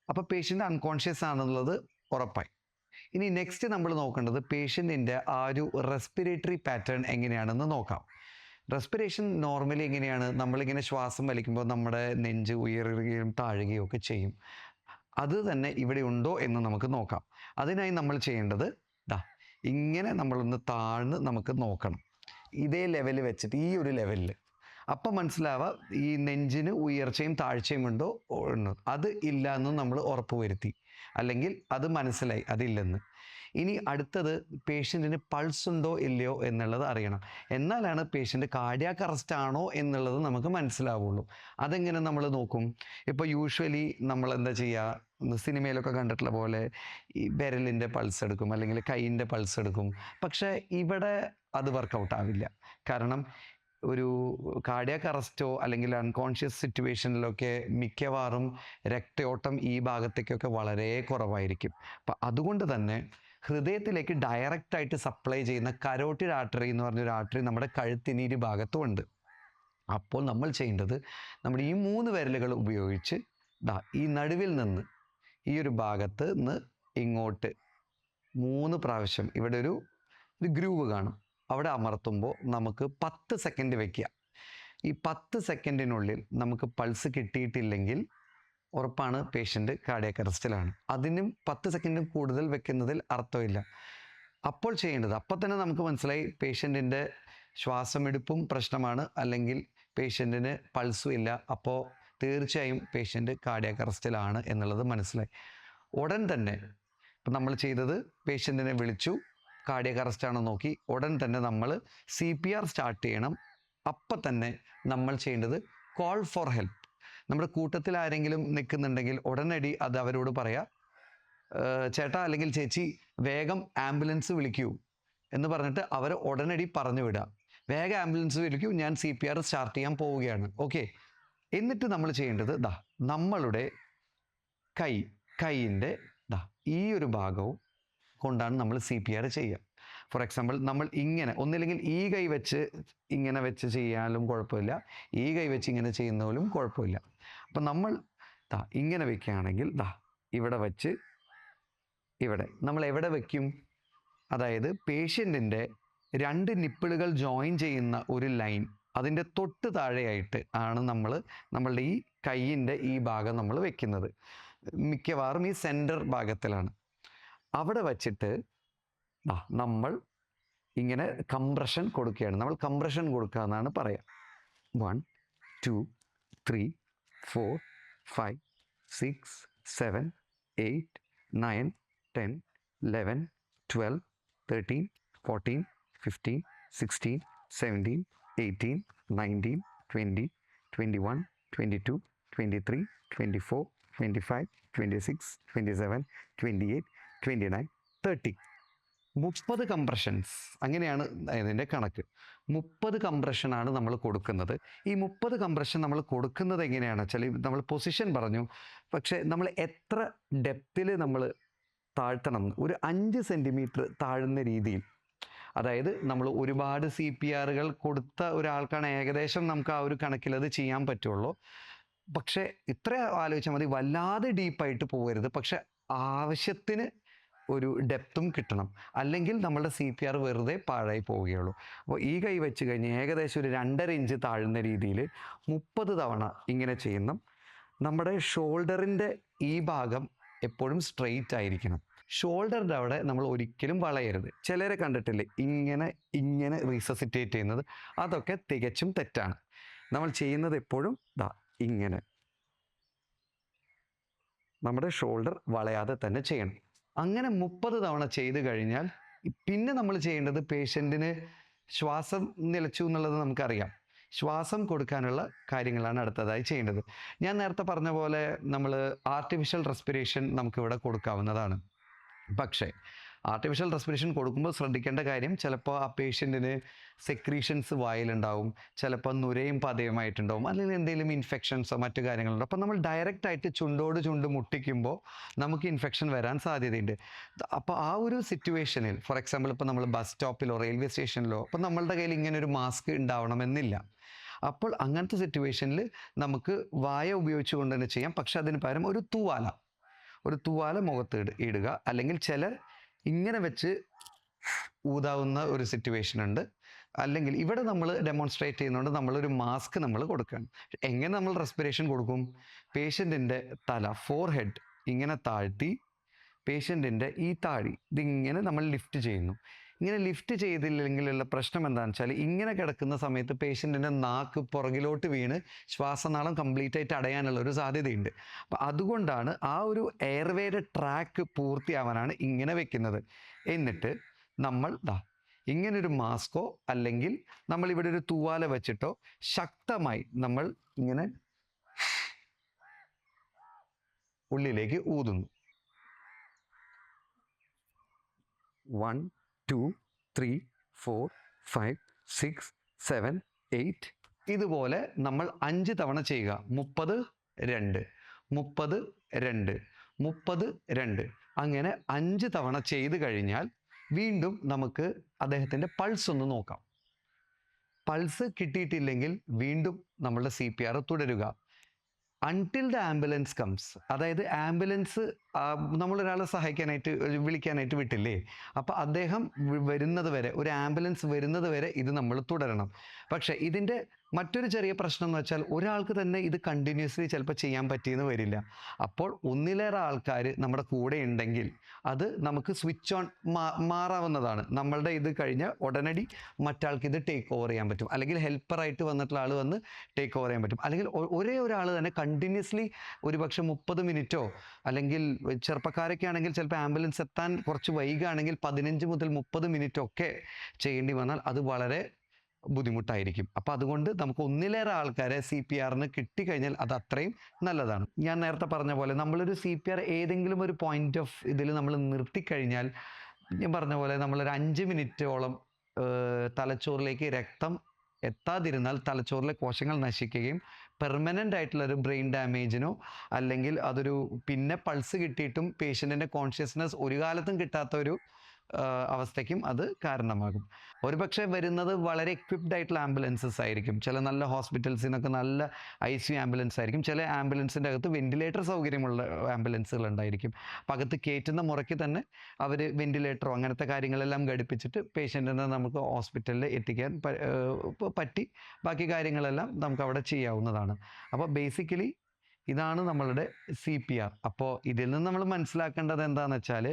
അപ്പോൾ പേഷ്യൻ്റ് അൺകോൺഷ്യസ് ആണെന്നുള്ളത് ഉറപ്പായി. ഇനി നെക്സ്റ്റ് നമ്മൾ നോക്കേണ്ടത് പേഷ്യൻറ്റിൻ്റെ ആ ഒരു റെസ്പിറേറ്ററി പാറ്റേൺ എങ്ങനെയാണെന്ന് നോക്കാം. റെസ്പിറേഷൻ നോർമലി എങ്ങനെയാണ്? നമ്മളിങ്ങനെ ശ്വാസം വലിക്കുമ്പോൾ നമ്മുടെ നെഞ്ച് ഉയരുകയും താഴുകയും ഒക്കെ ചെയ്യും. അത് തന്നെ ഇവിടെ ഉണ്ടോ എന്ന് നമുക്ക് നോക്കാം. അതിനായി നമ്മൾ ചെയ്യേണ്ടത് ഇങ്ങനെ നമ്മളൊന്ന് താഴ്ന്ന് നമുക്ക് നോക്കണം. ഇതേ ലെവൽ വെച്ചിട്ട്, ഈ ഒരു ലെവലിൽ. അപ്പം മനസ്സിലാവുക ഈ നെഞ്ചിന് ഉയർച്ചയും താഴ്ചയും ഉണ്ടോ എന്ന്. അത് ഇല്ല എന്ന് നമ്മൾ ഉറപ്പ് വരുത്തി, അല്ലെങ്കിൽ അത് മനസ്സിലായി അതില്ലെന്ന്. ഇനി അടുത്തത് പേഷ്യൻറ്റിന് പൾസ് ഉണ്ടോ ഇല്ലയോ എന്നുള്ളത് അറിയണം. എന്നാലാണ് പേഷ്യൻ്റ് കാർഡിയാക് അറസ്റ്റ് ആണോ എന്നുള്ളത് നമുക്ക് മനസ്സിലാവുള്ളൂ. അതെങ്ങനെ നമ്മൾ നോക്കും? ഇപ്പോൾ യൂഷ്വലി നമ്മൾ എന്താ ചെയ്യുക, സിനിമയിലൊക്കെ കണ്ടിട്ടുള്ള പോലെ ഈ വിരലിൻ്റെ പൾസ് എടുക്കും, അല്ലെങ്കിൽ കൈയിൻ്റെ പൾസ് എടുക്കും. പക്ഷേ ഇവിടെ അത് വർക്കൗട്ട് ആവില്ല. കാരണം ഒരു കാർഡിയാക് അറസ്റ്റോ അല്ലെങ്കിൽ അൺകോൺഷ്യസ് സിറ്റുവേഷനിലൊക്കെ മിക്കവാറും രക്തയോട്ടം ഈ ഭാഗത്തേക്കൊക്കെ വളരെ കുറവായിരിക്കും. അപ്പം അതുകൊണ്ട് തന്നെ ഹൃദയത്തിലേക്ക് ഡയറക്റ്റായിട്ട് സപ്ലൈ ചെയ്യുന്ന കരോട്ടിഡ് ആർട്ടറി എന്ന് പറഞ്ഞൊരു ആർട്ടറി നമ്മുടെ കഴുത്തിനീര് ഭാഗത്തും ഉണ്ട്. അപ്പോൾ നമ്മൾ ചെയ്യേണ്ടത് നമ്മുടെ ഈ 3 വിരലുകൾ ഉപയോഗിച്ച് ഈ നടുവിൽ നിന്ന് ഈ ഒരു ഭാഗത്ത് നിന്ന് ഇങ്ങോട്ട് 3 പ്രാവശ്യം ഇവിടെ ഒരു ഗ്രൂവ് കാണും, അവിടെ അമർത്തുമ്പോൾ നമുക്ക് 10 സെക്കൻഡ് വെക്കുക. ഈ 10 സെക്കൻഡിനുള്ളിൽ നമുക്ക് പൾസ് കിട്ടിയിട്ടില്ലെങ്കിൽ ഉറപ്പാണ് പേഷ്യൻ്റ് കാർഡിയാക് അറസ്റ്റിലാണ്. അതിനും 10 സെക്കൻഡും കൂടുതൽ വെക്കുന്നതിൽ അർത്ഥമില്ല. അപ്പോൾ ചെയ്യേണ്ടത്, അപ്പോൾ തന്നെ നമുക്ക് മനസ്സിലായി പേഷ്യൻറ്റിൻ്റെ ശ്വാസമെടുപ്പും പ്രശ്നമാണ്, അല്ലെങ്കിൽ പേഷ്യൻറ്റിന് പൾസും ഇല്ല. അപ്പോൾ തീർച്ചയായും പേഷ്യൻ്റ് കാർഡിയാക് അറസ്റ്റിലാണ് എന്നുള്ളത് മനസ്സിലായി. ഉടൻ തന്നെ ഇപ്പം നമ്മൾ ചെയ്തത് പേഷ്യൻറ്റിനെ വിളിച്ചു, കാർഡിയാക് അറസ്റ്റ് ആണോ നോക്കി, ഉടൻ തന്നെ നമ്മൾ CPR സ്റ്റാർട്ട് ചെയ്യണം. അപ്പം തന്നെ നമ്മൾ ചെയ്യേണ്ടത് കോൾ ഫോർ ഹെൽപ്പ്. നമ്മുടെ കൂട്ടത്തിൽ ആരെങ്കിലും നിൽക്കുന്നുണ്ടെങ്കിൽ ഉടനടി അത് അവരോട് പറയാം, ചേട്ടാ അല്ലെങ്കിൽ ചേച്ചി വേഗം ആംബുലൻസ് വിളിക്കൂ എന്ന് പറഞ്ഞിട്ട് അവർ ഉടനടി പറഞ്ഞു വിടുക. വേഗം ആംബുലൻസ് വിളിക്കൂ, ഞാൻ CPR സ്റ്റാർട്ട് ചെയ്യാൻ പോവുകയാണ്. ഓക്കെ. എന്നിട്ട് നമ്മൾ ചെയ്യേണ്ടത് നമ്മളുടെ കൈയിൻ്റെ ഈ ഒരു ഭാഗവും കൊണ്ടാണ് നമ്മൾ CPR ചെയ്യുക. ഫോർ എക്സാമ്പിൾ, നമ്മൾ ഇങ്ങനെ ഒന്നില്ലെങ്കിൽ ഈ കൈ വെച്ച് ഇങ്ങനെ വെച്ച് ചെയ്യാനും കുഴപ്പമില്ല, ഈ കൈ വെച്ച് ഇങ്ങനെ ചെയ്യുന്നതിലും കുഴപ്പമില്ല. അപ്പം നമ്മൾ ഇങ്ങനെ വെക്കുകയാണെങ്കിൽ ഇവിടെ വെച്ച് ഇവിടെ നമ്മൾ എവിടെ വെക്കും? അതായത് പേഷ്യൻറ്റിൻ്റെ 2 നിപ്പിളുകൾ ജോയിൻ ചെയ്യുന്ന ഒരു ലൈൻ, അതിൻ്റെ തൊട്ട് താഴെയായിട്ട് ആണ് നമ്മളുടെ ഈ കൈയിൻ്റെ ഈ ഭാഗം നമ്മൾ വെക്കുന്നത്. മിക്കവാറും ഈ സെൻറ്റർ ഭാഗത്തിലാണ്. അവിടെ വച്ചിട്ട് നമ്മൾ ഇങ്ങനെ കംപ്രഷൻ കൊടുക്കുകയാണ്. നമ്മൾ കംപ്രഷൻ കൊടുക്കുക എന്നാണ് പറയുക. 1 2 3 4 5 6 7 8 9 10 11 12 13 14 15 16 17 18 19 20 21 22 23 24 25 26 27 28 29, 30. 30 കംപ്രഷൻസ് അങ്ങനെയാണ് ഇതിൻ്റെ കണക്ക്. 30 കംപ്രഷനാണ് നമ്മൾ കൊടുക്കുന്നത്. ഈ 30 കംപ്രഷൻ നമ്മൾ കൊടുക്കുന്നത് എങ്ങനെയാണെന്ന് വെച്ചാൽ നമ്മൾ പൊസിഷൻ പറഞ്ഞു, പക്ഷേ നമ്മൾ എത്ര ഡെപ്തിൽ നമ്മൾ താഴ്ത്തണം, ഒരു 5 സെൻറ്റിമീറ്റർ താഴുന്ന രീതിയിൽ. അതായത് നമ്മൾ ഒരുപാട് CPRകൾ കൊടുത്ത ഒരാൾക്കാണ് ഏകദേശം നമുക്ക് ആ ഒരു കണക്കിൽ അത് ചെയ്യാൻ പറ്റുള്ളൂ. പക്ഷേ ഇത്ര ആലോചിച്ചാൽ മതി, വല്ലാതെ ഡീപ്പായിട്ട് പോകരുത്, പക്ഷെ ആവശ്യത്തിന് ഒരു ഡെപ്തും കിട്ടണം, അല്ലെങ്കിൽ നമ്മളുടെ CPR വെറുതെ പാഴായി പോവുകയുള്ളൂ. അപ്പോൾ ഈ കൈ വെച്ച് കഴിഞ്ഞ് ഏകദേശം ഒരു 2.5 ഇഞ്ച് താഴുന്ന രീതിയിൽ 30 തവണ ഇങ്ങനെ ചെയ്യുന്നു. നമ്മുടെ ഷോൾഡറിൻ്റെ ഈ ഭാഗം എപ്പോഴും സ്ട്രെയിറ്റ് ആയിരിക്കണം. ഷോൾഡറിൻ്റെ അവിടെ നമ്മൾ ഒരിക്കലും വളയരുത്. ചിലരെ കണ്ടിട്ടില്ലേ ഇങ്ങനെ റീസസിറ്റേറ്റ് ചെയ്യുന്നത്, അതൊക്കെ തികച്ചും തെറ്റാണ്. നമ്മൾ ചെയ്യുന്നത് എപ്പോഴും ഇങ്ങനെ നമ്മുടെ ഷോൾഡർ വളയാതെ തന്നെ ചെയ്യണം. അങ്ങനെ 30 തവണ ചെയ്ത് കഴിഞ്ഞാൽ പിന്നെ നമ്മൾ ചെയ്യേണ്ടത് പേഷ്യൻറ്റിന് ശ്വാസം നിലച്ചു എന്നുള്ളത് നമുക്കറിയാം. ശ്വാസം കൊടുക്കാനുള്ള കാര്യങ്ങളാണ് അടുത്തതായി ചെയ്യേണ്ടത്. ഞാൻ നേരത്തെ പറഞ്ഞ പോലെ നമ്മൾ ആർട്ടിഫിഷ്യൽ റെസ്പിറേഷൻ നമുക്കിവിടെ കൊടുക്കാവുന്നതാണ്. പക്ഷേ ആർട്ടിഫിഷ്യൽ റെസ്പിറേഷൻ കൊടുക്കുമ്പോൾ ശ്രദ്ധിക്കേണ്ട കാര്യം, ചിലപ്പോൾ ആ പേഷ്യൻറ്റിന് സെക്രീഷൻസ് വായിലുണ്ടാവും, ചിലപ്പോൾ നുരയും പതയുമായിട്ടുണ്ടാവും, അല്ലെങ്കിൽ എന്തെങ്കിലും ഇൻഫെക്ഷൻസോ മറ്റു കാര്യങ്ങളുണ്ടോ. അപ്പോൾ നമ്മൾ ഡയറക്റ്റായിട്ട് ചുണ്ടോട് ചുണ്ട് മുട്ടിക്കുമ്പോൾ നമുക്ക് ഇൻഫെക്ഷൻ വരാൻ സാധ്യതയുണ്ട്. അപ്പോൾ ആ ഒരു സിറ്റുവേഷനിൽ, ഫോർ എക്സാമ്പിൾ ഇപ്പോൾ നമ്മൾ ബസ് സ്റ്റോപ്പിലോ റെയിൽവേ സ്റ്റേഷനിലോ, അപ്പോൾ നമ്മളുടെ കയ്യിൽ ഇങ്ങനെ ഒരു മാസ്ക് ഉണ്ടാവണമെന്നില്ല. അപ്പോൾ അങ്ങനത്തെ സിറ്റുവേഷനിൽ നമുക്ക് വായ ഉപയോഗിച്ചുകൊണ്ട് തന്നെ ചെയ്യാം. പക്ഷെ അതിന് പകരം ഒരു തൂവാല മുഖത്ത് ഇടുക, അല്ലെങ്കിൽ ചിലർ ഇങ്ങനെ വെച്ച് ഊതാവുന്ന ഒരു സിറ്റുവേഷൻ ഉണ്ട്. അല്ലെങ്കിൽ ഇവിടെ നമ്മൾ ഡെമോൺസ്ട്രേറ്റ് ചെയ്യുന്നതുകൊണ്ട് നമ്മളൊരു മാസ്ക് നമ്മൾ കൊടുക്കുകയാണ്. എങ്ങനെ നമ്മൾ റെസ്പിറേഷൻ കൊടുക്കും? പേഷ്യൻറ്റിൻ്റെ തല, ഫോർഹെഡ് ഇങ്ങനെ താഴ്ത്തി പേഷ്യൻറ്റിൻ്റെ ഈ താഴി ഇതിങ്ങനെ നമ്മൾ ലിഫ്റ്റ് ചെയ്യുന്നു. ഇങ്ങനെ ലിഫ്റ്റ് ചെയ്തില്ലെങ്കിലുള്ള പ്രശ്നം എന്താണെന്ന് വെച്ചാൽ, ഇങ്ങനെ കിടക്കുന്ന സമയത്ത് പേഷ്യൻറ്റിൻ്റെ നാക്ക് പുറകിലോട്ട് വീണ് ശ്വാസനാളം കംപ്ലീറ്റ് ആയിട്ട് അടയാനുള്ള ഒരു സാധ്യതയുണ്ട്. അപ്പം അതുകൊണ്ടാണ് ആ ഒരു എയർവേയുടെ ട്രാക്ക് പൂർത്തിയാവാനാണ് ഇങ്ങനെ വെക്കുന്നത്. എന്നിട്ട് നമ്മൾ ഇങ്ങനൊരു മാസ്കോ അല്ലെങ്കിൽ നമ്മളിവിടെ ഒരു തൂവാല വെച്ചിട്ടോ ശക്തമായി നമ്മൾ ഇങ്ങനെ ഉള്ളിലേക്ക് ഊതുന്നു. 1, 2, 3, 4, 5, 6, 7, 8 ഇതുപോലെ നമ്മൾ 5 തവണ ചെയ്യുക. 30, 2, 30, 2, 30, 2 അങ്ങനെ 5 തവണ ചെയ്ത് കഴിഞ്ഞാൽ വീണ്ടും നമുക്ക് അദ്ദേഹത്തിൻ്റെ പൾസ് ഒന്ന് നോക്കാം. പൾസ് കിട്ടിയിട്ടില്ലെങ്കിൽ വീണ്ടും നമ്മളുടെ CPR തുടരുക. അൺടിൽ ദ ആംബുലൻസ് കംസ്, അതായത് ആംബുലൻസ് നമ്മളൊരാളെ വിളിക്കാനായിട്ട് വിട്ടില്ലേ, അപ്പോൾ അദ്ദേഹം വരുന്നത് വരെ, ഒരു ആംബുലൻസ് വരുന്നത് വരെ ഇത് നമ്മൾ തുടരണം. പക്ഷേ ഇതിൻ്റെ മറ്റൊരു ചെറിയ പ്രശ്നം എന്ന് വെച്ചാൽ, ഒരാൾക്ക് തന്നെ ഇത് കണ്ടിന്യൂസ്ലി ചിലപ്പോൾ ചെയ്യാൻ പറ്റിയെന്ന് വരില്ല. അപ്പോൾ ഒന്നിലേറെ ആൾക്കാർ നമ്മുടെ കൂടെ ഉണ്ടെങ്കിൽ അത് നമുക്ക് സ്വിച്ച് ഓൺ മാറാവുന്നതാണ്. നമ്മളുടെ ഇത് കഴിഞ്ഞാൽ ഉടനടി മറ്റാൾക്ക് ഇത് ടേക്ക് ഓവർ ചെയ്യാൻ പറ്റും, അല്ലെങ്കിൽ ഹെൽപ്പറായിട്ട് വന്നിട്ടുള്ള ആൾ വന്ന് ടേക്ക് ഓവർ ചെയ്യാൻ പറ്റും. അല്ലെങ്കിൽ ഒരേ ഒരാൾ തന്നെ കണ്ടിന്യൂസ്ലി ഒരുപക്ഷെ 30 മിനിറ്റോ, അല്ലെങ്കിൽ ചെറുപ്പക്കാരൊക്കെ ആണെങ്കിൽ ചിലപ്പോൾ ആംബുലൻസ് എത്താൻ കുറച്ച് വൈകുകയാണെങ്കിൽ 15 മുതൽ 30 മിനിറ്റ് ഒക്കെ ചെയ്യേണ്ടി വന്നാൽ അത് വളരെ ബുദ്ധിമുട്ടായിരിക്കും. അപ്പോൾ അതുകൊണ്ട് നമുക്ക് ഒന്നിലേറെ ആൾക്കാരെ CPRന് കിട്ടിക്കഴിഞ്ഞാൽ അത് അത്രയും നല്ലതാണ്. ഞാൻ നേരത്തെ പറഞ്ഞ പോലെ നമ്മളൊരു CPR ഏതെങ്കിലും ഒരു പോയിന്റ് ഓഫ് ഇതിൽ നമ്മൾ നിർത്തിക്കഴിഞ്ഞാൽ, ഞാൻ പറഞ്ഞ പോലെ നമ്മളൊരു 5 മിനിറ്റോളം തലച്ചോറിലേക്ക് രക്തം എത്താതിരുന്നാൽ തലച്ചോറിലെ കോശങ്ങൾ നശിക്കുകയും പെർമനൻ്റ് ആയിട്ടുള്ളൊരു ബ്രെയിൻ ഡാമേജിനോ, അല്ലെങ്കിൽ അതൊരു പിന്നെ പൾസ് കിട്ടിയിട്ടും പേഷ്യൻറ്റിൻ്റെ കോൺഷ്യസ്നെസ് ഒരു കാലത്തും കിട്ടാത്ത ഒരു അവസ്ഥയ്ക്കും അത് കാരണമാകും. ഒരുപക്ഷെ വരുന്നത് വളരെ എക്വിപ്ഡ് ആയിട്ടുള്ള ആംബുലൻസസ് ആയിരിക്കും. ചില നല്ല ഹോസ്പിറ്റൽസിനൊക്കെ നല്ല ICU ആംബുലൻസ് ആയിരിക്കും. ചില ആംബുലൻസിൻ്റെ അകത്ത് വെന്റിലേറ്റർ സൗകര്യമുള്ള ആംബുലൻസുകൾ ഉണ്ടായിരിക്കും. അപ്പം അകത്ത് കയറ്റുന്ന മുറയ്ക്ക് തന്നെ അവർ വെന്റിലേറ്ററോ അങ്ങനത്തെ കാര്യങ്ങളെല്ലാം ഘടിപ്പിച്ചിട്ട് പേഷ്യൻറ്റിനെ നമുക്ക് ഹോസ്പിറ്റലിൽ എത്തിക്കാൻ പറ്റി ബാക്കി കാര്യങ്ങളെല്ലാം നമുക്ക് അവിടെ ചെയ്യാവുന്നതാണ്. അപ്പോൾ ബേസിക്കലി ഇതാണ് നമ്മളുടെ CPR. അപ്പോൾ ഇതിൽ നിന്ന് നമ്മൾ മനസ്സിലാക്കേണ്ടത് എന്താണെന്ന് വെച്ചാൽ,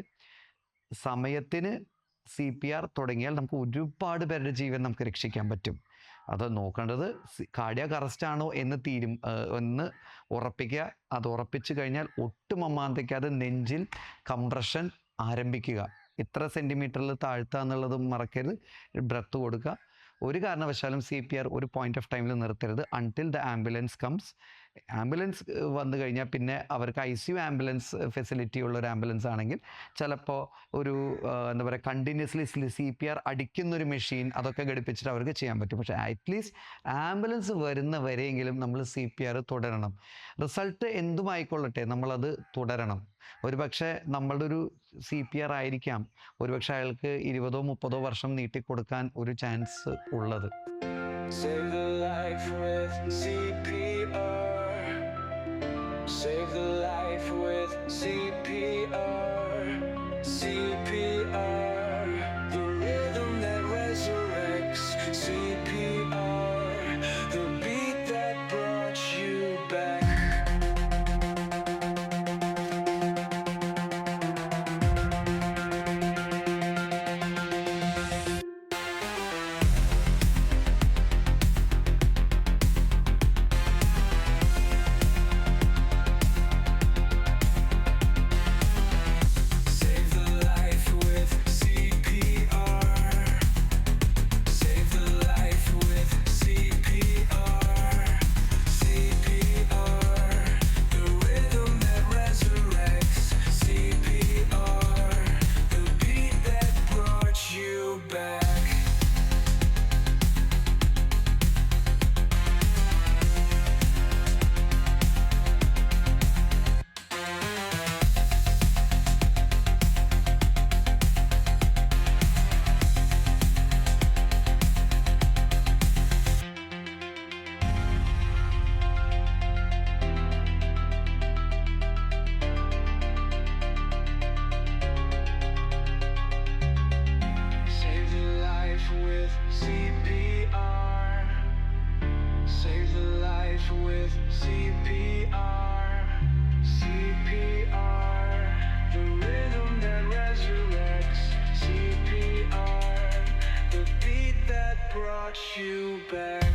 സമയത്തിന് CPR തുടങ്ങിയാൽ നമുക്ക് ഒരുപാട് പേരുടെ ജീവൻ നമുക്ക് രക്ഷിക്കാൻ പറ്റും. അത് നോക്കേണ്ടത് കാർഡിയാക് അറസ്റ്റ് ആണോ എന്ന് ഉറപ്പിക്കുക. അത് ഉറപ്പിച്ചു കഴിഞ്ഞാൽ ഒട്ടും അമ്മാന്തിക്കാതെ നെഞ്ചിൽ കംപ്രഷൻ ആരംഭിക്കുക. ഇത്ര സെൻറ്റിമീറ്ററിൽ താഴ്ത്തുക എന്നുള്ളത് മറക്കരുത്. ബ്രത്ത് കൊടുക്കുക. ഒരു കാരണവശാലും CPR ഒരു പോയിന്റ് ഓഫ് ടൈമിൽ നിർത്തരുത്. Until the ambulance comes. Ambulance വന്നു കഴിഞ്ഞാൽ പിന്നെ അവർക്ക് ICU ആംബുലൻസ് ഫെസിലിറ്റി ഉള്ള ഒരു ആംബുലൻസ് ആണെങ്കിൽ ചിലപ്പോൾ ഒരു എന്താ പറയുക കണ്ടിന്യൂസ്ലി CPR അടിക്കുന്നൊരു മെഷീൻ അതൊക്കെ ഘടിപ്പിച്ചിട്ട് അവർക്ക് ചെയ്യാൻ പറ്റും. പക്ഷേ അറ്റ്ലീസ്റ്റ് ആംബുലൻസ് വരുന്ന വരെയെങ്കിലും നമ്മൾ CPR തുടരണം. റിസൾട്ട് എന്തുമായിക്കൊള്ളട്ടെ നമ്മളത് തുടരണം. ഒരുപക്ഷെ നമ്മളുടെ ഒരു CPR ആയിരിക്കാം ഒരുപക്ഷെ അയാൾക്ക് 20-30 വർഷം നീട്ടിക്കൊടുക്കാൻ ഒരു ചാൻസ് ഉള്ളത്. Save the life with CPR. Save the life with CPR. CPR, the rhythm that resurrects. CPR, the beat that brought you back. Save the life with CPR. Save the life with CPR. CPR, the rhythm that resurrects. CPR, the beat that brought you back. Save the life with CPR. Save the life with CPR. CPR, the rhythm that resurrects. CPR, the beat that brought you back.